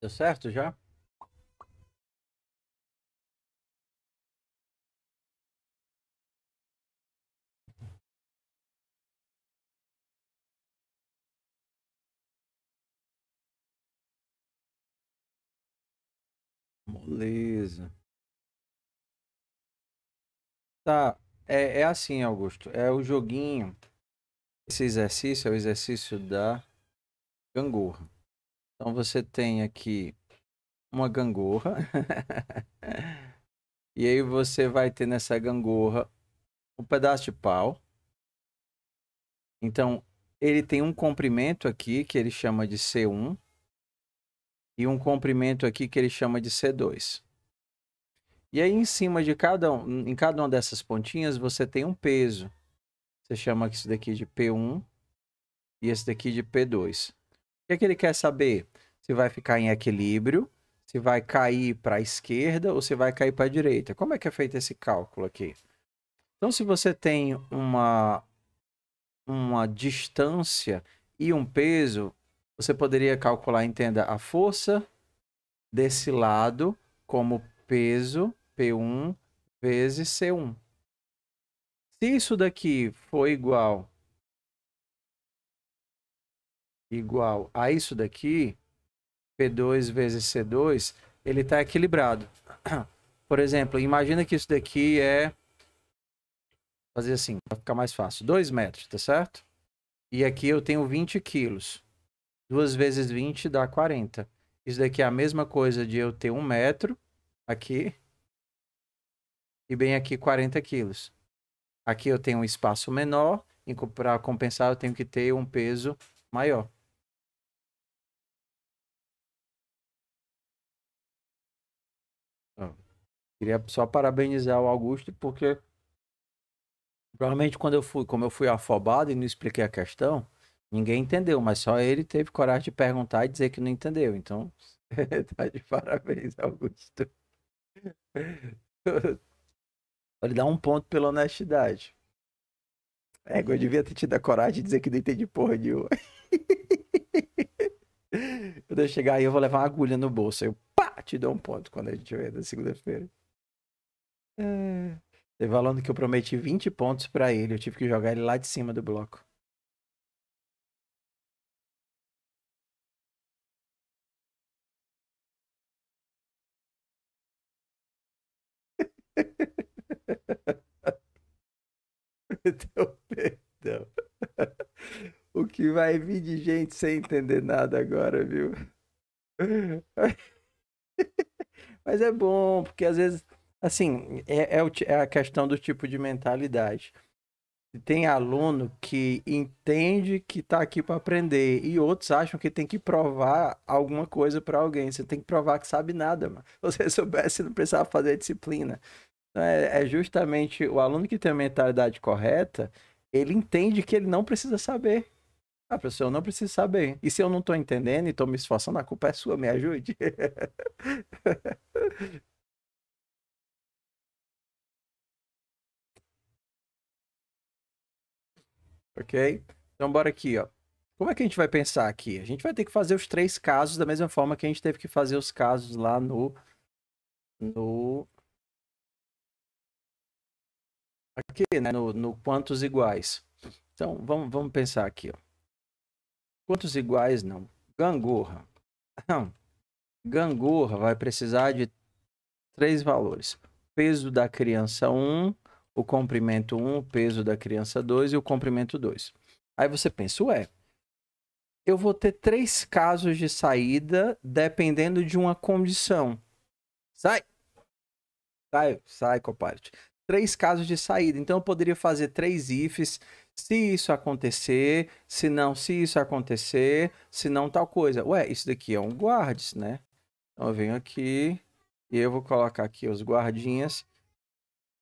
Deu certo já? Beleza. Tá, é assim, Augusto. É o joguinho. Esse exercício é o exercício da gangorra. Então você tem aqui uma gangorra. E aí você vai ter nessa gangorra um pedaço de pau. Então ele tem um comprimento aqui que ele chama de C1 e um comprimento aqui que ele chama de C2. E aí em cima de em cada uma dessas pontinhas você tem um peso. Você chama isso daqui de P1 e esse daqui de P2. O que é que ele quer saber? Se vai ficar em equilíbrio, se vai cair para a esquerda ou se vai cair para a direita. Como é que é feito esse cálculo aqui? Então, se você tem uma distância e um peso, você poderia calcular, entenda, a força desse lado como peso P1 vezes C1. Se isso daqui for igual a isso daqui, P2 vezes C2, ele está equilibrado. Por exemplo, imagina que isso daqui fazer assim, para ficar mais fácil, 2 metros, tá certo? E aqui eu tenho 20 quilos. 2 vezes 20 dá 40. Isso daqui é a mesma coisa de eu ter 1 metro aqui e bem aqui 40 quilos. Aqui eu tenho um espaço menor, e para compensar eu tenho que ter um peso maior. Ó, queria só parabenizar o Augusto, porque provavelmente quando como eu fui afobado e não expliquei a questão, ninguém entendeu, mas só ele teve coragem de perguntar e dizer que não entendeu. Então, tá de parabéns, Augusto. Ele dá um ponto pela honestidade. Eu devia ter tido a coragem de dizer que não entendi porra nenhuma. Quando eu chegar aí, eu vou levar uma agulha no bolso. Aí eu, pá, te dou um ponto quando a gente ver na segunda-feira. É. Teve falando que eu prometi 20 pontos pra ele. Eu tive que jogar ele lá de cima do bloco. Então, perdão. O que vai vir de gente sem entender nada agora, viu? Mas é bom, porque às vezes, assim, é a questão do tipo de mentalidade. Tem aluno que entende que está aqui para aprender e outros acham que tem que provar alguma coisa para alguém. Você tem que provar que sabe nada, mano. Se você soubesse, não precisava fazer disciplina. Então, é justamente o aluno que tem a mentalidade correta, ele entende que ele não precisa saber. Ah, professor, eu não preciso saber. E se eu não estou entendendo e estou me esforçando, a culpa é sua, me ajude. Ok? Então, bora aqui, ó. Como é que a gente vai pensar aqui? A gente vai ter que fazer os 3 casos da mesma forma que a gente teve que fazer os casos lá no aqui, né? No quantos iguais. Então, vamos pensar aqui, ó. Quantos iguais não? Gangorra. Gangorra vai precisar de 3 valores. Peso da criança 1, o comprimento 1, o peso da criança 2 e o comprimento 2. Aí você pensa, ué, eu vou ter 3 casos de saída dependendo de uma condição. Sai, sai, Copilot. 3 casos de saída. Então eu poderia fazer 3 ifs se isso acontecer, se não, se isso acontecer, se não tal coisa. Ué, isso daqui é um guardes, né? Então eu venho aqui e eu vou colocar aqui os guardinhas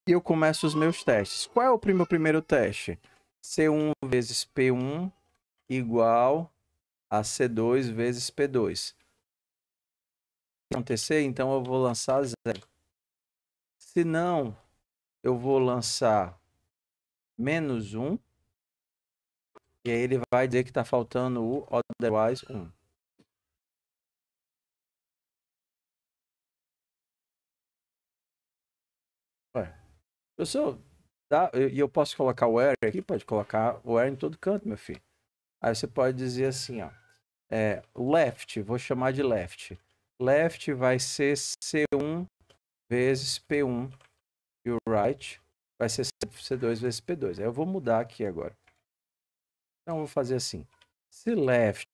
e eu começo os meus testes. Qual é o meu primeiro teste? C1 vezes P1 igual a C2 vezes P2. Se acontecer, então eu vou lançar 0. Se não, eu vou lançar -1. E aí ele vai dizer que está faltando o otherwise 1. Professor, e eu posso colocar o where aqui? Pode colocar o where em todo canto, meu filho. Aí você pode dizer assim, ó. Left, vou chamar de left. Left vai ser C1 vezes P1. E o right vai ser C2 vezes P2. Aí eu vou mudar aqui agora. Então eu vou fazer assim. Se left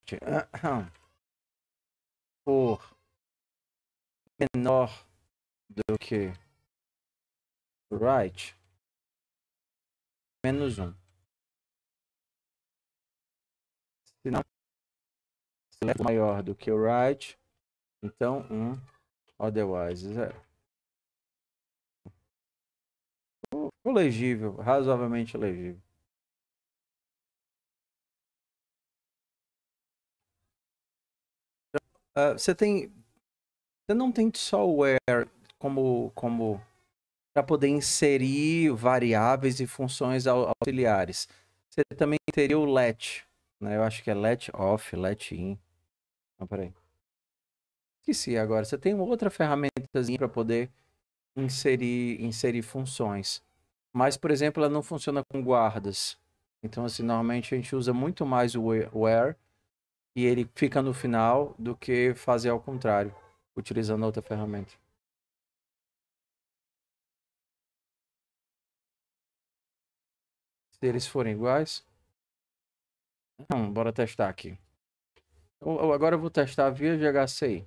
for menor do que right, menos 1. Se não, se left for maior do que o right, então 1, otherwise 0. Ficou legível, razoavelmente legível. Você não tem só o where como para poder inserir variáveis e funções auxiliares. Você também teria o let, né? Eu acho que é let off, let in. Não, peraí. Esqueci agora. Você tem uma outra ferramentazinha para poder inserir funções. Mas, por exemplo, ela não funciona com guardas. Então, assim, normalmente a gente usa muito mais o where e ele fica no final do que fazer ao contrário, utilizando outra ferramenta. Se eles forem iguais, bora testar aqui. Agora eu vou testar via GHCI.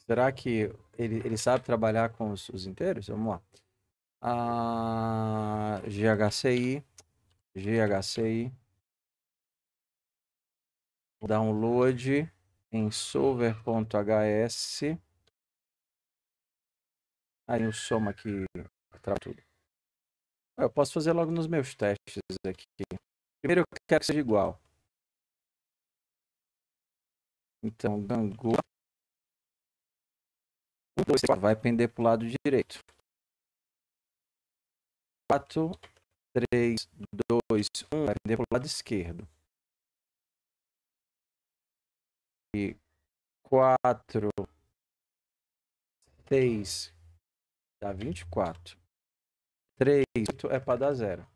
Será que ele sabe trabalhar com os inteiros? Vamos lá. GHCI, GHCI, download em solver.hs. Aí o soma aqui trava tudo. Eu posso fazer logo nos meus testes aqui. Primeiro eu quero que seja igual. Então, Gangu 1, 2, 4 vai pender para o lado direito. 4, 3, 2, 1 vai pender para o lado esquerdo. E 4, 6 dá 24. 3, 8 é para dar 0.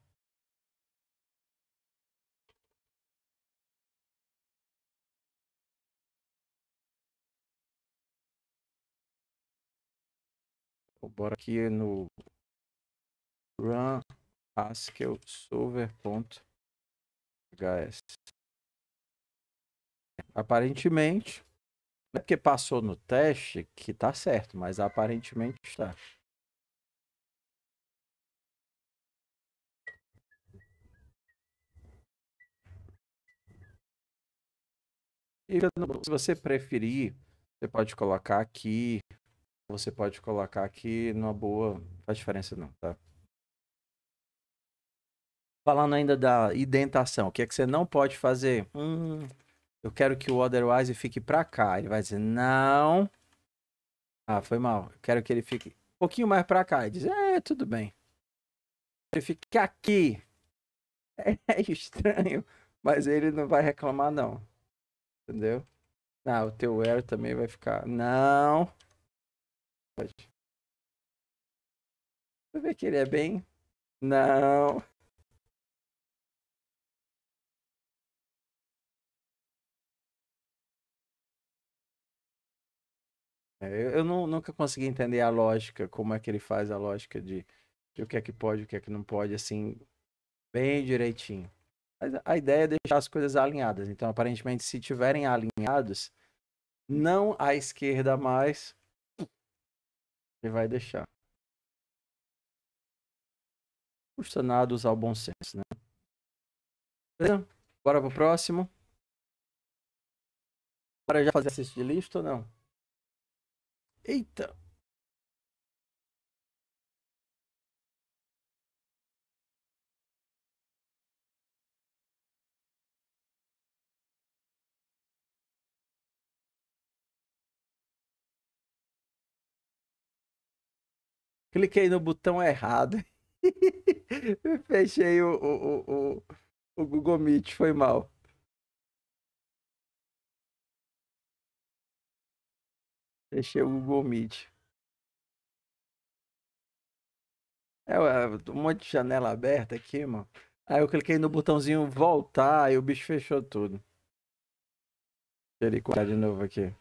Bora aqui no run haskell solver.hs. Aparentemente, não é porque passou no teste que tá certo, mas aparentemente está. E se você preferir, você pode colocar aqui, você pode colocar aqui numa boa, não faz diferença não, tá? Falando ainda da indentação, o que é que você não pode fazer? Eu quero que o otherwise fique pra cá. Ele vai dizer, não. Ah, foi mal. Eu quero que ele fique um pouquinho mais pra cá. Ele diz, tudo bem. Ele fica aqui. É estranho, mas ele não vai reclamar não. Entendeu? O teu where também vai ficar, não. Pode. Você vê que ele é bem, não. Eu nunca consegui entender a lógica, como é que ele faz a lógica de o que é que pode, o que é que não pode, assim, bem direitinho. Mas a ideia é deixar as coisas alinhadas. Então, aparentemente, se tiverem alinhados, não à esquerda mais, ele vai deixar. Custa nada usar o bom senso, né? Beleza? Bora pro próximo. Bora já fazer assist de lista ou não? Eita! Cliquei no botão errado. Fechei o Google Meet, foi mal. Fechei o Google Meet. Um monte de janela aberta aqui, mano. Aí eu cliquei no botãozinho voltar e o bicho fechou tudo. Deixa ele colocar de novo aqui.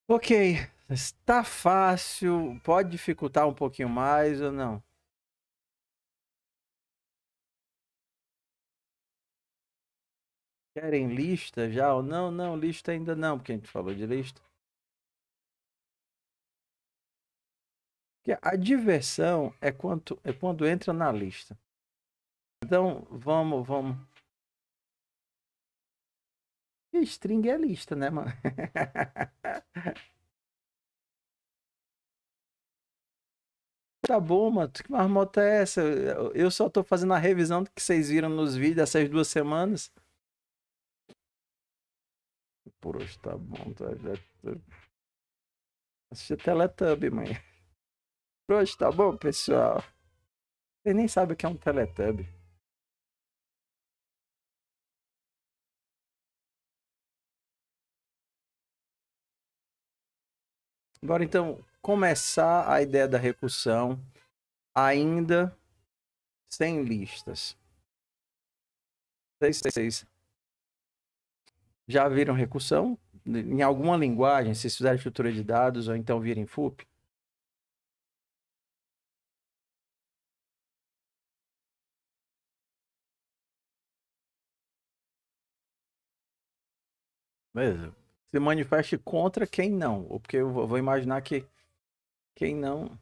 Ok, está fácil. Pode dificultar um pouquinho mais ou não? Querem lista já ou não? Não, lista ainda não, porque a gente falou de lista. Porque a diversão é quando entra na lista. Então, vamos. E string é lista, né, mano? Tá bom, mano. Que marmota é essa? Eu só tô fazendo a revisão do que vocês viram nos vídeos essas 2 semanas. Por hoje tá bom. Assistir Teletubby, mãe. Por hoje tá bom, pessoal. Você nem sabe o que é um Teletubby. Agora, então, começar a ideia da recursão ainda sem listas. Vocês já viram recursão? Em alguma linguagem, se fizeram estrutura de dados ou então virem FUP? Beleza. Se manifeste contra quem não. Ou porque eu vou imaginar que quem não.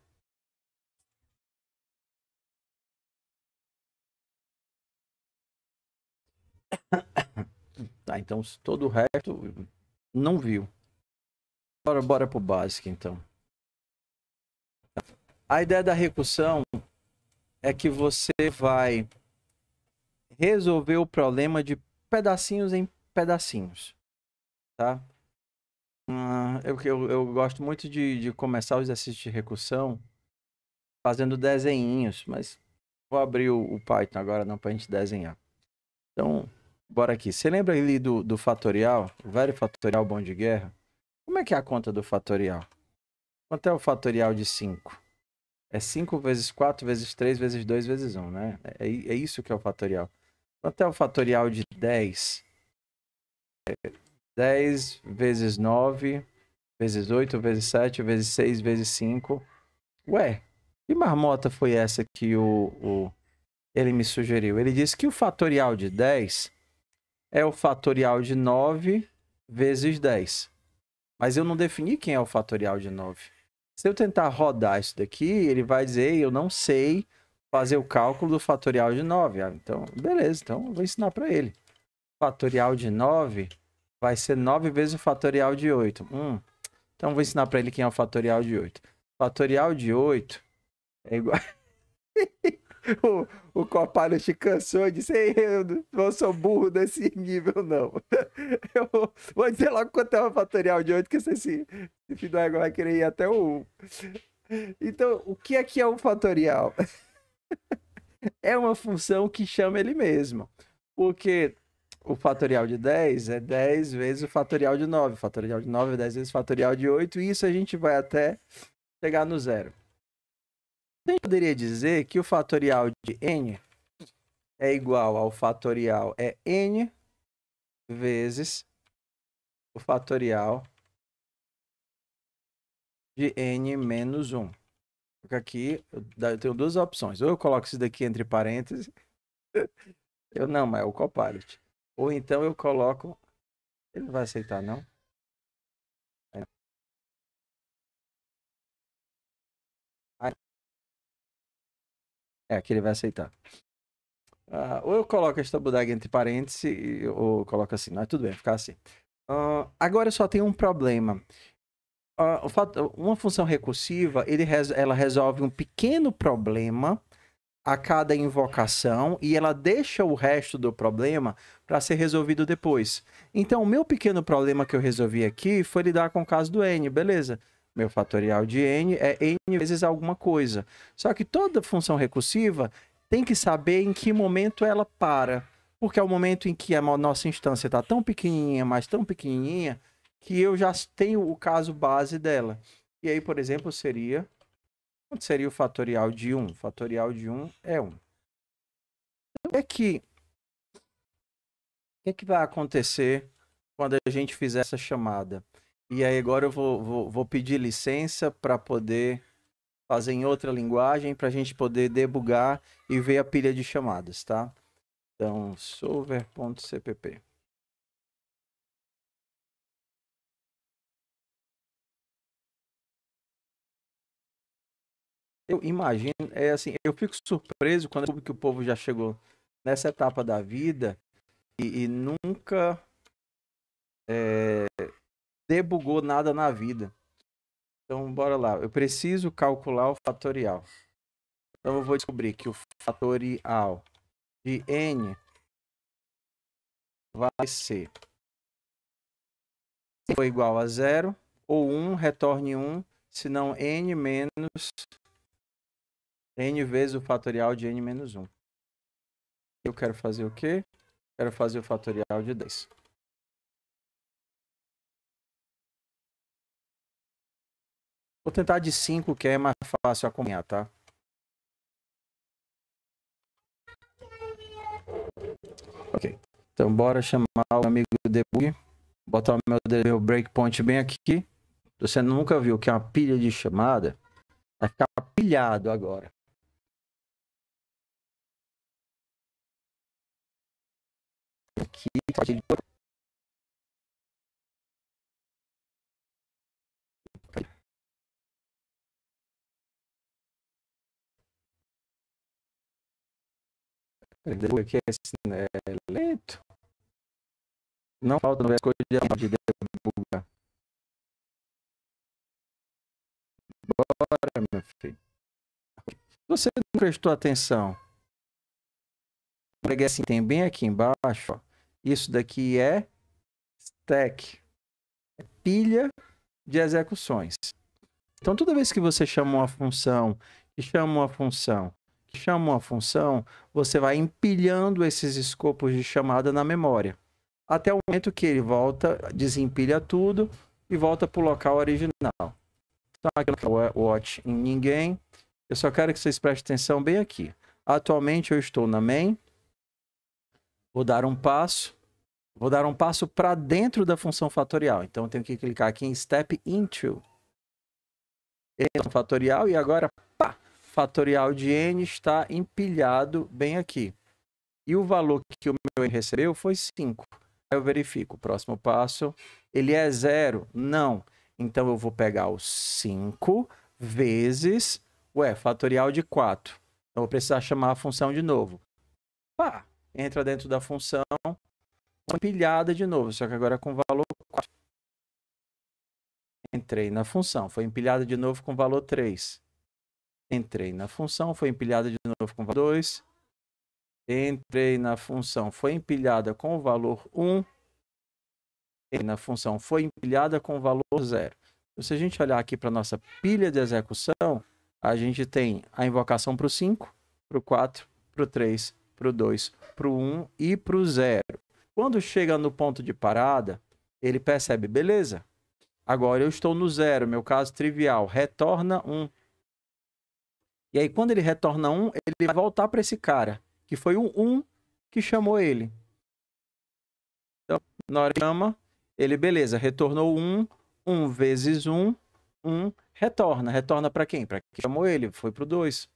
Tá, então todo o resto não viu. Bora pro básico, então. A ideia da recursão é que você vai resolver o problema de pedacinhos em pedacinhos, tá? Eu gosto muito de começar o exercício de recursão fazendo desenhinhos, mas vou abrir o Python agora não para a gente desenhar. Então, bora aqui. Você lembra ali do fatorial? O velho fatorial bom de guerra? Como é que é a conta do fatorial? Quanto é o fatorial de 5? É 5 vezes 4 vezes 3 vezes 2 vezes 1, né? É isso que é o fatorial. Quanto é o fatorial de 10? 10 vezes 9 vezes 8 vezes 7 vezes 6 vezes 5. Ué, que marmota foi essa que ele me sugeriu? Ele disse que o fatorial de 10 é o fatorial de 9 vezes 10. Mas eu não defini quem é o fatorial de 9. Se eu tentar rodar isso daqui, ele vai dizer, eu não sei fazer o cálculo do fatorial de 9. Ah, então, beleza, então eu vou ensinar para ele. O fatorial de 9 vai ser 9 vezes o fatorial de 8. Então eu vou ensinar para ele quem é o fatorial de 8. Fatorial de 8 é igual... O Copilot cansou e disse, eu não sou burro desse nível, não. Eu vou dizer logo quanto é o fatorial de 8, que esse filho do égua vai querer ir até o 1. Então, o que é o fatorial? É uma função que chama ele mesmo. Porque o fatorial de 10 é 10 vezes o fatorial de 9. O fatorial de 9 é 10 vezes o fatorial de 8. E isso a gente vai até chegar no zero. A gente poderia dizer que o fatorial de n é igual ao fatorial n vezes o fatorial de n menos 1. Porque aqui eu tenho duas opções. Ou eu coloco isso daqui entre parênteses. Mas é o Copilot. Ou então eu coloco... Ele não vai aceitar, não? Aqui ele vai aceitar. Ou eu coloco esta bodega entre parênteses, ou eu coloco assim. Mas tudo bem, ficar assim. Agora eu só tenho um problema. Uma função recursiva, ela resolve um pequeno problema a cada invocação e ela deixa o resto do problema para ser resolvido depois. Então, o meu pequeno problema que eu resolvi aqui foi lidar com o caso do n, beleza? Meu fatorial de n é n vezes alguma coisa. Só que toda função recursiva tem que saber em que momento ela para. Porque é o momento em que a nossa instância está tão pequenininha, mas tão pequenininha, que eu já tenho o caso base dela. E aí, por exemplo, seria... Quanto seria o fatorial de 1? O fatorial de 1 é 1. O que é que vai acontecer quando a gente fizer essa chamada? E aí agora eu vou pedir licença para poder fazer em outra linguagem, para a gente poder debugar e ver a pilha de chamadas, tá? Então, solver.cpp. Eu imagino, é assim, eu fico surpreso quando eu descubro que o povo já chegou nessa etapa da vida e nunca debugou nada na vida. Então, bora lá. Eu preciso calcular o fatorial. Então, eu vou descobrir que o fatorial de n vai ser se for igual a 0 ou 1, retorne 1, senão n menos n vezes o fatorial de n menos 1. Eu quero fazer o quê? Quero fazer o fatorial de 10. Vou tentar de 5, que é mais fácil acompanhar, tá? Ok. Então, bora chamar o amigo debug. Botar o meu breakpoint bem aqui. Você nunca viu que é uma pilha de chamada? Vai ficar pilhado agora. Aqui, aqui é lento. Não falta as coisas de debugar. Bora, meu filho. Você não prestou atenção? Assim, tem bem aqui embaixo, ó. Isso daqui é stack. É pilha de execuções. Então, toda vez que você chama uma função, que chama uma função, que chama uma função, você vai empilhando esses escopos de chamada na memória. Até o momento que ele volta, desempilha tudo e volta para o local original. Então, aqui no watch em ninguém. Eu só quero que vocês prestem atenção bem aqui. Atualmente eu estou na main. Vou dar um passo. Vou dar um passo para dentro da função fatorial. Então, eu tenho que clicar aqui em Step Into. Fatorial e agora, pá, fatorial de n está empilhado bem aqui. E o valor que o meu n recebeu foi 5. Aí eu verifico. Próximo passo, ele é 0? Não. Então, eu vou pegar o 5 vezes, fatorial de 4. Então, eu vou precisar chamar a função de novo. Pá, entra dentro da função, empilhada de novo, só que agora com valor 4. Entrei na função, foi empilhada de novo com valor 3. Entrei na função, foi empilhada de novo com valor 2. Entrei na função, foi empilhada com o valor 1. Entrei na função, foi empilhada com o valor 0. Então, se a gente olhar aqui para a nossa pilha de execução, a gente tem a invocação para o 5, para o 4, para o 3, para o 2, para o 1 e para o 0. Quando chega no ponto de parada, ele percebe, beleza, agora eu estou no 0, meu caso trivial, retorna 1. E aí, quando ele retorna 1, ele vai voltar para esse cara, que foi o 1 que chamou ele. Então, na hora que chama, ele, beleza, retornou 1, 1 vezes 1, 1, retorna. Retorna para quem? Para quem chamou ele, foi para o 2.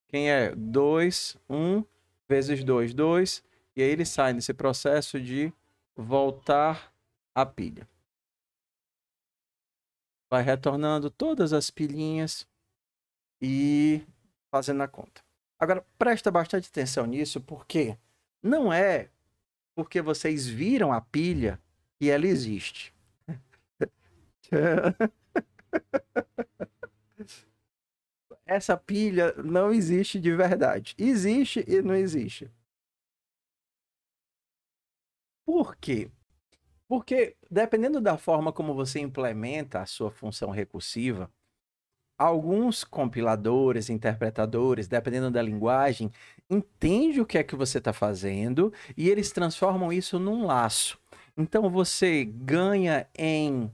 Quem é? 2, 1 vezes 2, 2. E aí ele sai nesse processo de voltar a pilha. Vai retornando todas as pilhinhas e fazendo a conta. Agora, presta bastante atenção nisso, porque não é porque vocês viram a pilha que ela existe. Essa pilha não existe de verdade. Existe e não existe. Por quê? Porque, dependendo da forma como você implementa a sua função recursiva, alguns compiladores, interpretadores, dependendo da linguagem, entende o que é que você está fazendo e eles transformam isso num laço. Então você ganha em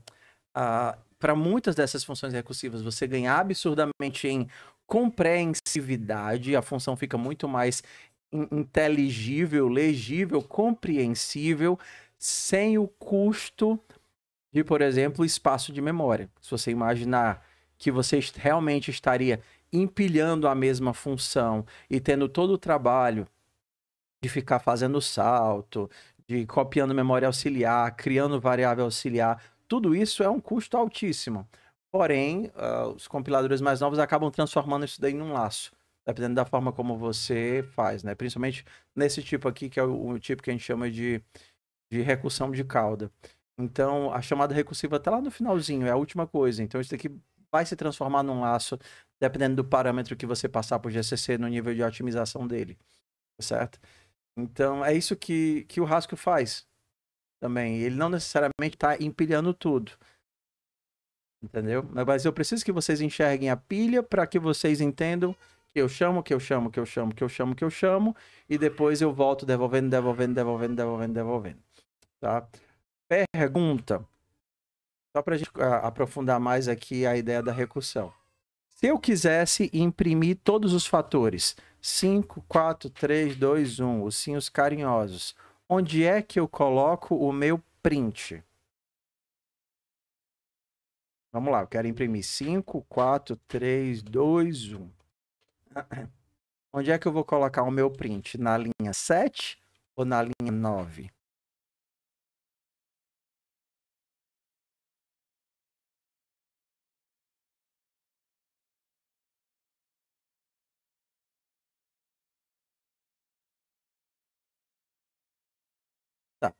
para muitas dessas funções recursivas, você ganha absurdamente em compreensividade, a função fica muito mais inteligível, legível, compreensível, sem o custo de, por exemplo, espaço de memória. Se você imaginar que você realmente estaria empilhando a mesma função e tendo todo o trabalho de ficar fazendo salto, de copiando memória auxiliar, criando variável auxiliar, tudo isso é um custo altíssimo. Porém, os compiladores mais novos acabam transformando isso daí num laço, dependendo da forma como você faz, né? Principalmente nesse tipo aqui, que é o tipo que a gente chama de recursão de cauda. Então, a chamada recursiva está lá no finalzinho, é a última coisa. Então, isso daqui vai se transformar num laço, dependendo do parâmetro que você passar por GCC no nível de otimização dele, certo? Então, é isso que o Haskell faz também. Ele não necessariamente está empilhando tudo, entendeu? Mas eu preciso que vocês enxerguem a pilha para que vocês entendam que eu chamo, que eu chamo, que eu chamo, que eu chamo, que eu chamo, e depois eu volto devolvendo, devolvendo, devolvendo, devolvendo, devolvendo, tá? Pergunta, só para a gente aprofundar mais aqui a ideia da recursão. Se eu quisesse imprimir todos os fatores, 5, 4, 3, 2, 1, os sinhos carinhosos, onde é que eu coloco o meu print? Vamos lá, eu quero imprimir 5, 4, 3, 2, 1. Onde é que eu vou colocar o meu print? Na linha 7 ou na linha 9? Tá.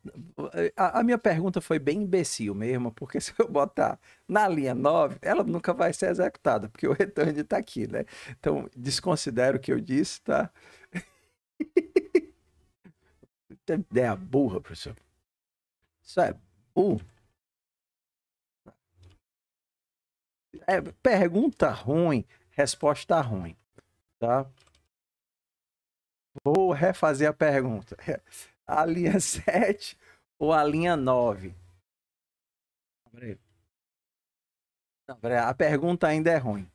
A minha pergunta foi bem imbecil mesmo, porque se eu botar na linha 9, ela nunca vai ser executada, porque o return está aqui, né? Então, desconsidero o que eu disse, tá? Tem ideia burra, professor. Isso é burro. É pergunta ruim, resposta ruim, tá? Vou refazer a pergunta. A linha 7 ou a linha 9? Não, a pergunta ainda é ruim.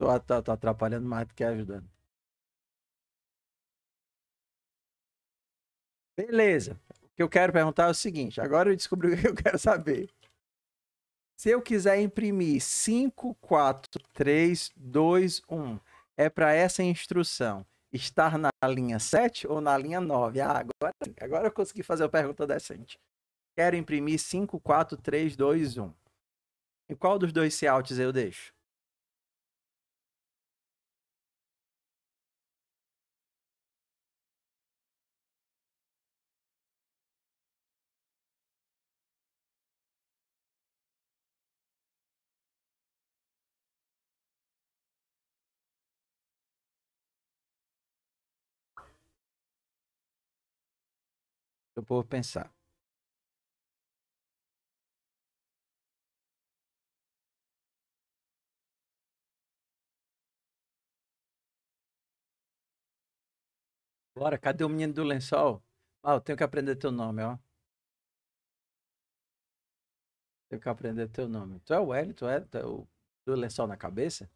Tô atrapalhando mais do que ajudando. Beleza. O que eu quero perguntar é o seguinte: agora eu descobri o que eu quero saber. Se eu quiser imprimir 5, 4, 3, 2, 1, é para essa instrução estar na linha 7 ou na linha 9? Agora eu consegui fazer a pergunta decente. Quero imprimir 5, 4, 3, 2, 1. E qual dos dois couts eu deixo? Eu vou pensar. Bora, cadê o menino do lençol? Ah, eu tenho que aprender teu nome, ó. Tenho que aprender teu nome. Tu é o Hélio? Tu é o do lençol na cabeça?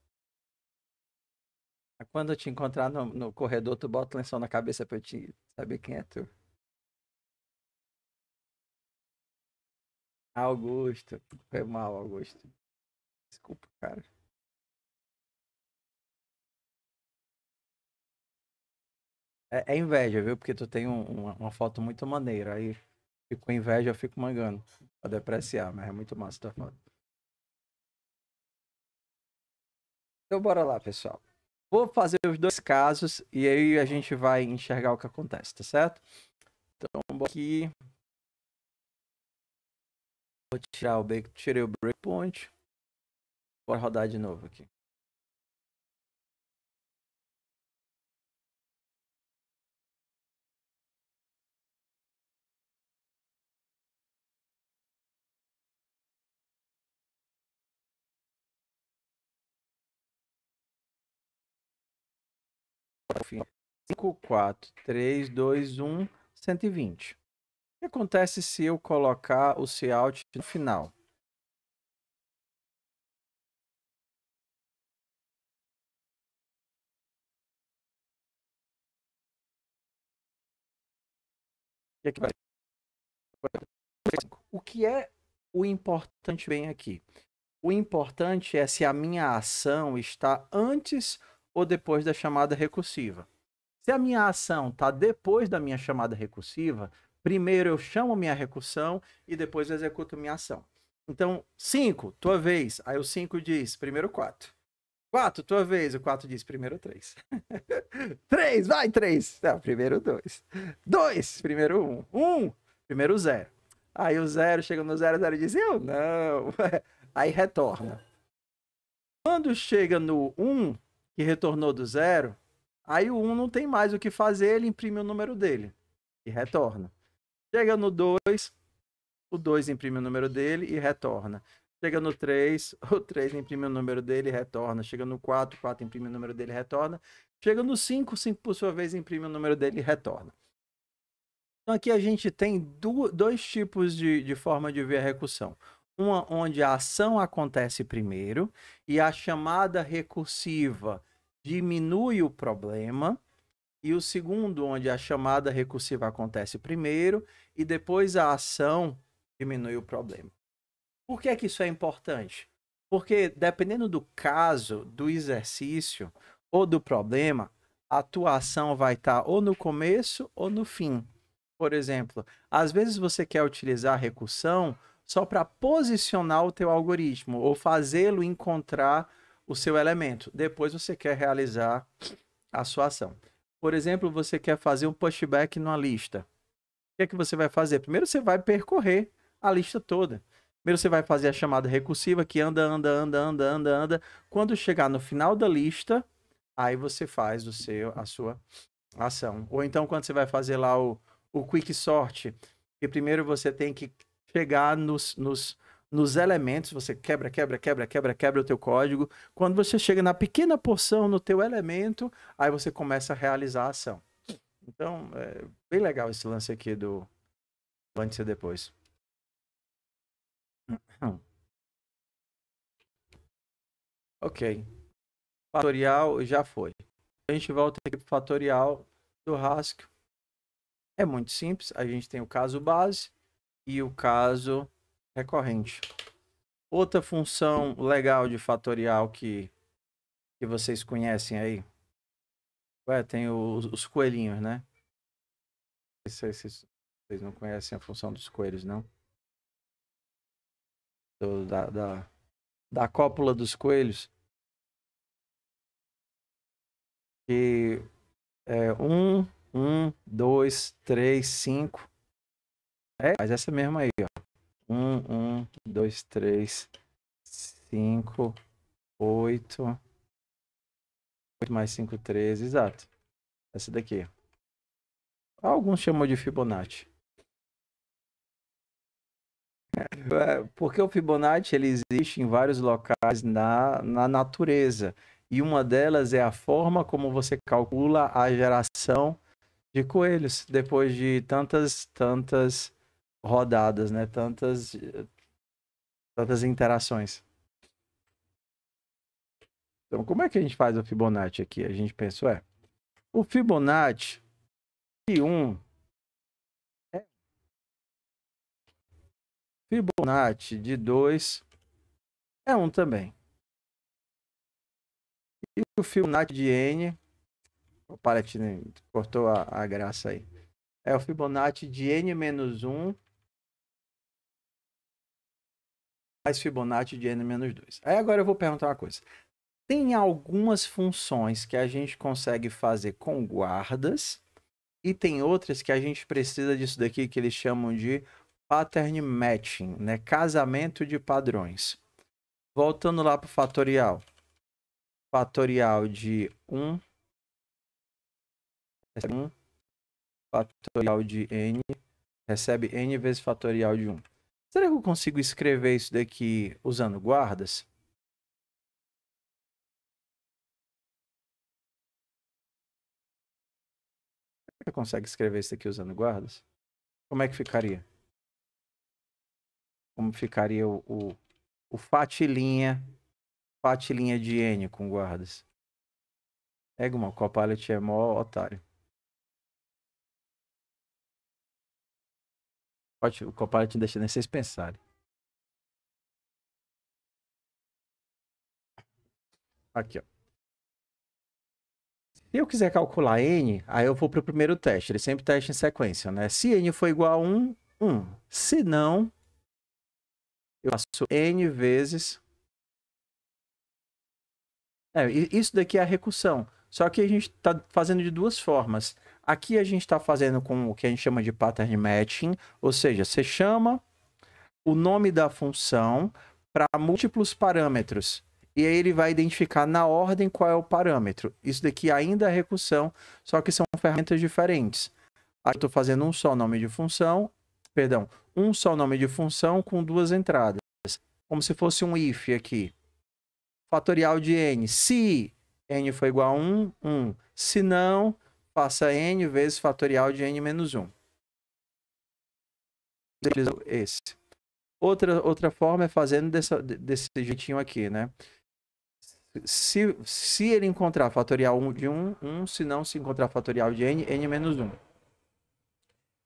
Quando eu te encontrar no corredor, tu bota o lençol na cabeça pra eu te saber quem é tu. Augusto. Foi mal, Augusto. Desculpa, cara. É inveja, viu? Porque tu tem uma foto muito maneira. Aí, fico com inveja, eu fico mangando. Pra depreciar, mas é muito massa tua foto. Então, bora lá, pessoal. Vou fazer os dois casos e aí a gente vai enxergar o que acontece, tá certo? Então, aqui. Vou tirar tirei o breakpoint. Bora rodar de novo aqui. 5, 4, 3, 2, 1, 120. O que acontece se eu colocar o Cout no final? O que vai? O que é o importante bem aqui? O importante é se a minha ação está antes ou depois da chamada recursiva. Se a minha ação está depois da minha chamada recursiva, primeiro eu chamo minha recursão e depois eu executo minha ação. Então, 5, tua vez. Aí o 5 diz, primeiro 4. 4, tua vez. O 4 diz, primeiro 3. 3, vai 3. Não, primeiro 2. 2, primeiro 1. 1, primeiro 0. Aí o 0 chega no 0, 0 diz, eu não. Aí retorna. Quando chega no 1, que retornou do 0, aí o 1 não tem mais o que fazer, ele imprime o número dele e retorna. Chega no 2, o 2 imprime o número dele e retorna. Chega no 3, o 3 imprime o número dele e retorna. Chega no 4, o 4 imprime o número dele e retorna. Chega no 5, o 5 por sua vez imprime o número dele e retorna. Então aqui a gente tem dois tipos de forma de ver a recursão. Uma onde a ação acontece primeiro e a chamada recursiva diminui o problema. E o segundo, onde a chamada recursiva acontece primeiro e depois a ação diminui o problema. Por que é que isso é importante? Porque dependendo do caso, do exercício ou do problema, a tua ação vai estar ou no começo ou no fim. Por exemplo, às vezes você quer utilizar a recursão só para posicionar o teu algoritmo ou fazê-lo encontrar o seu elemento. Depois você quer realizar a sua ação. Por exemplo, você quer fazer um pushback numa lista. O que é que você vai fazer? Primeiro você vai percorrer a lista toda. Primeiro você vai fazer a chamada recursiva que anda, anda, anda, anda, anda, anda. Quando chegar no final da lista, aí você faz a sua ação. Ou então quando você vai fazer lá o quick sort, que primeiro você tem que chegar nos elementos, você quebra o teu código. Quando você chega na pequena porção no teu elemento, aí você começa a realizar a ação. Então, é bem legal esse lance aqui do antes e depois. Ok. Fatorial já foi. A gente volta aqui para o fatorial do Haskell. É muito simples. A gente tem o caso base e o caso recorrente. Outra função legal de fatorial que vocês conhecem aí. Ué, tem os coelhinhos, né? Vocês não conhecem a função dos coelhos, não? Da cópula dos coelhos. Que é 2, 3, 5. É, mas essa mesma aí, ó. 2, 3, 5, 8. 8 mais 5, 13, exato. Essa daqui. Alguns chamam de Fibonacci. Porque o Fibonacci ele existe em vários locais na natureza. E uma delas é a forma como você calcula a geração de coelhos depois de tantas rodadas, né? Tantas interações. Então, como é que a gente faz o Fibonacci aqui? A gente pensa, o Fibonacci de 1 é Fibonacci de 2 é 1 também. E o Fibonacci de N, o Palatine cortou a graça aí. É o Fibonacci de N menos 1 mais Fibonacci de N menos 2. Aí agora eu vou perguntar uma coisa. Tem algumas funções que a gente consegue fazer com guardas e tem outras que a gente precisa disso daqui que eles chamam de pattern matching, né? Casamento de padrões. Voltando lá para o fatorial. Fatorial de 1. Recebe 1. Fatorial de N. Recebe N vezes fatorial de 1. Será que eu consigo escrever isso daqui usando guardas? Você consegue escrever isso aqui usando guardas? Como é que ficaria? Como ficaria o fatilinha de N com guardas? Egmont, Copilot é mó otário. O Copilot deixa nem vocês pensarem. Aqui, ó. Se eu quiser calcular N, aí eu vou para o primeiro teste. Ele sempre testa em sequência, né? Se N for igual a 1, 1. Se não, eu faço N vezes... isso daqui é a recursão. Só que a gente está fazendo de duas formas. Aqui a gente está fazendo com o que a gente chama de pattern matching, ou seja, você chama o nome da função para múltiplos parâmetros. E aí ele vai identificar na ordem qual é o parâmetro. Isso daqui ainda é recursão, só que são ferramentas diferentes. Aqui eu estou fazendo um só nome de função, perdão, um só nome de função com duas entradas. Como se fosse um if aqui. Fatorial de n. Se n for igual a 1, 1. Se não, faça n vezes fatorial de n menos 1. Esse. Outra forma é fazendo desse jeitinho aqui, né? Se ele encontrar fatorial de 1, 1. Se não, se encontrar fatorial de n, n menos 1.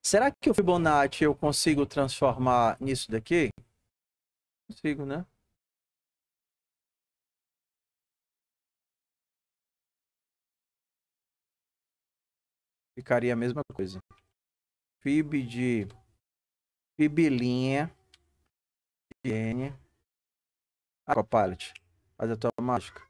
Será que o Fibonacci eu consigo transformar nisso daqui? Consigo, né? Ficaria a mesma coisa. Fibilinha de n. Copilot. Faz a tua mágica.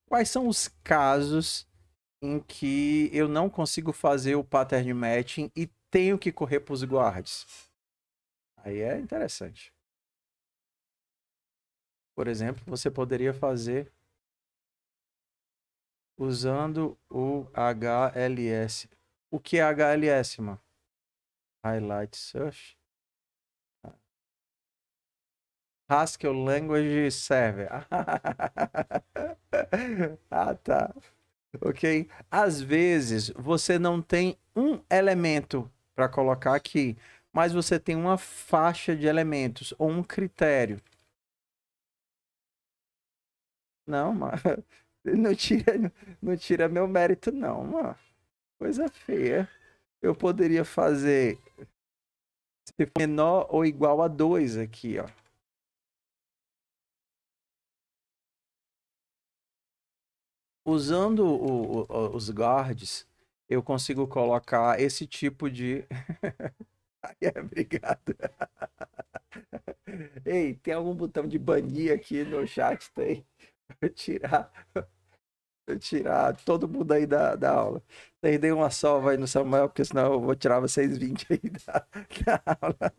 Quais são os casos em que eu não consigo fazer o pattern matching e tenho que correr para os guards? Aí é interessante. Por exemplo, você poderia fazer usando o HLS. O que é HLS, mano? Highlight Search. Haskell Language Server. Ah, tá. Ok? Às vezes, você não tem um elemento para colocar aqui, mas você tem uma faixa de elementos ou um critério. Não, mano. Não tira meu mérito, não, mano. Coisa feia. Eu poderia fazer se for menor ou igual a 2 aqui, ó. Usando os guards, eu consigo colocar esse tipo de... Obrigado. Ei, tem algum botão de banir aqui no chat? Tem. Tirar todo mundo aí da aula. Vocês deem uma salva aí no Samuel, porque senão eu vou tirar vocês 20 aí da aula.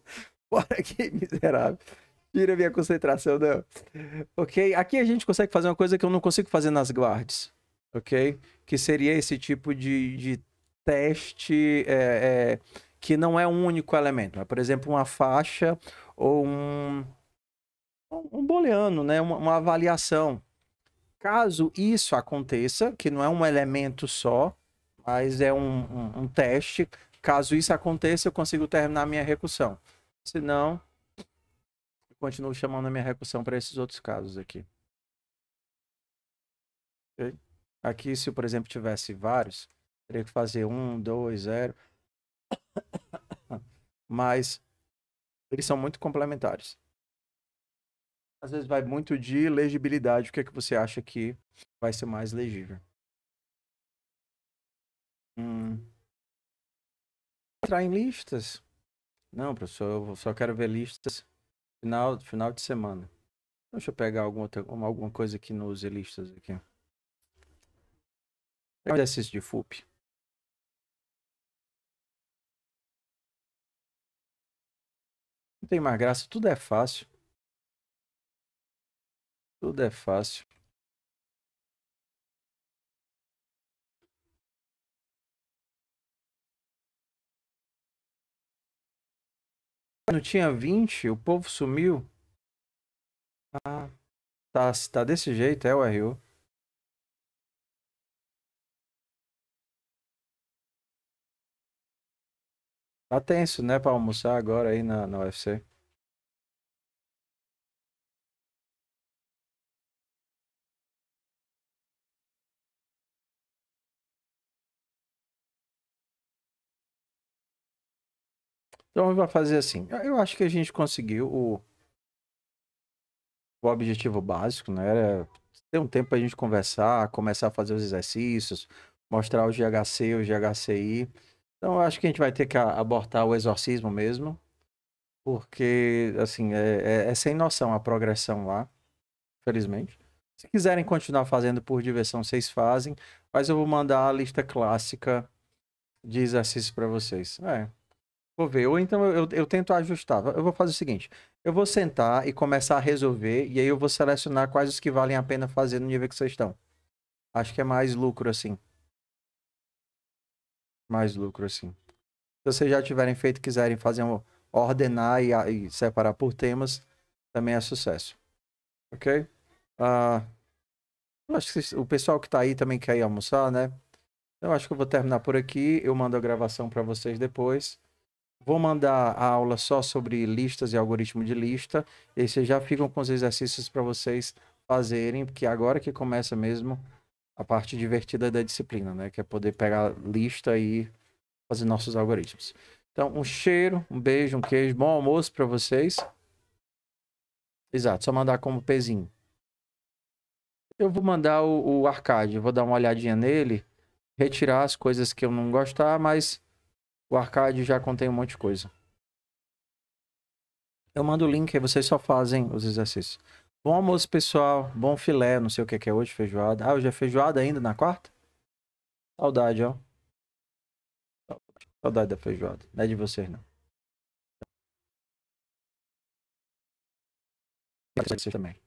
Bora aqui, miserável. Tira minha concentração, não. Ok? Aqui a gente consegue fazer uma coisa que eu não consigo fazer nas guards. Ok? Que seria esse tipo de teste que não é um único elemento. Por exemplo, uma faixa ou um booleano, né? Uma avaliação. Caso isso aconteça, que não é um elemento só, mas é um teste, caso isso aconteça, eu consigo terminar a minha recursão. Se não, eu continuo chamando a minha recursão para esses outros casos aqui. Okay? Aqui, se eu, por exemplo, tivesse vários, teria que fazer 1, 2, 0. Mas eles são muito complementares. Às vezes vai muito de legibilidade. O que é que você acha que vai ser mais legível? Entrar em listas? Não, professor, eu só quero ver listas final de semana. Deixa eu pegar alguma coisa aqui nos listas aqui. Exercício de FUP. Não tem mais graça, tudo é fácil. Tudo é fácil. Não tinha 20, o povo sumiu. Ah, Tá desse jeito, é o RU. Tá tenso, né, pra almoçar agora aí na UFC. Então vai fazer assim. Eu acho que a gente conseguiu o objetivo básico, né? Era ter um tempo pra gente conversar, começar a fazer os exercícios, mostrar o GHC, o GHCI. Então eu acho que a gente vai ter que abortar o exorcismo mesmo, porque, assim, é sem noção a progressão lá, felizmente. Se quiserem continuar fazendo por diversão, vocês fazem, mas eu vou mandar a lista clássica de exercícios para vocês. Vou ver. Ou então eu tento ajustar. Eu vou fazer o seguinte: eu vou sentar e começar a resolver, e aí eu vou selecionar quais os que valem a pena fazer no nível que vocês estão. Acho que é mais lucro assim. Mais lucro assim. Se vocês já tiverem feito, quiserem fazer ordenar e separar por temas, também é sucesso. Ok? Ah, eu acho que o pessoal que tá aí também quer ir almoçar, né? Eu acho que eu vou terminar por aqui. Eu mando a gravação para vocês depois. Vou mandar a aula só sobre listas e algoritmo de lista. E aí vocês já ficam com os exercícios para vocês fazerem, porque agora que começa mesmo a parte divertida da disciplina, né? Que é poder pegar lista e fazer nossos algoritmos. Então, um cheiro, um beijo, um queijo, bom almoço para vocês. Exato, só mandar como pezinho. Eu vou mandar o arcade, vou dar uma olhadinha nele, retirar as coisas que eu não gostar, mas o arcade já contém um monte de coisa. Eu mando o link e vocês só fazem os exercícios. Bom almoço, pessoal. Bom filé, não sei o que é hoje, feijoada. Ah, hoje é feijoada ainda na quarta? Saudade, ó. Saudade da feijoada. Não é de vocês, não. Vocês também.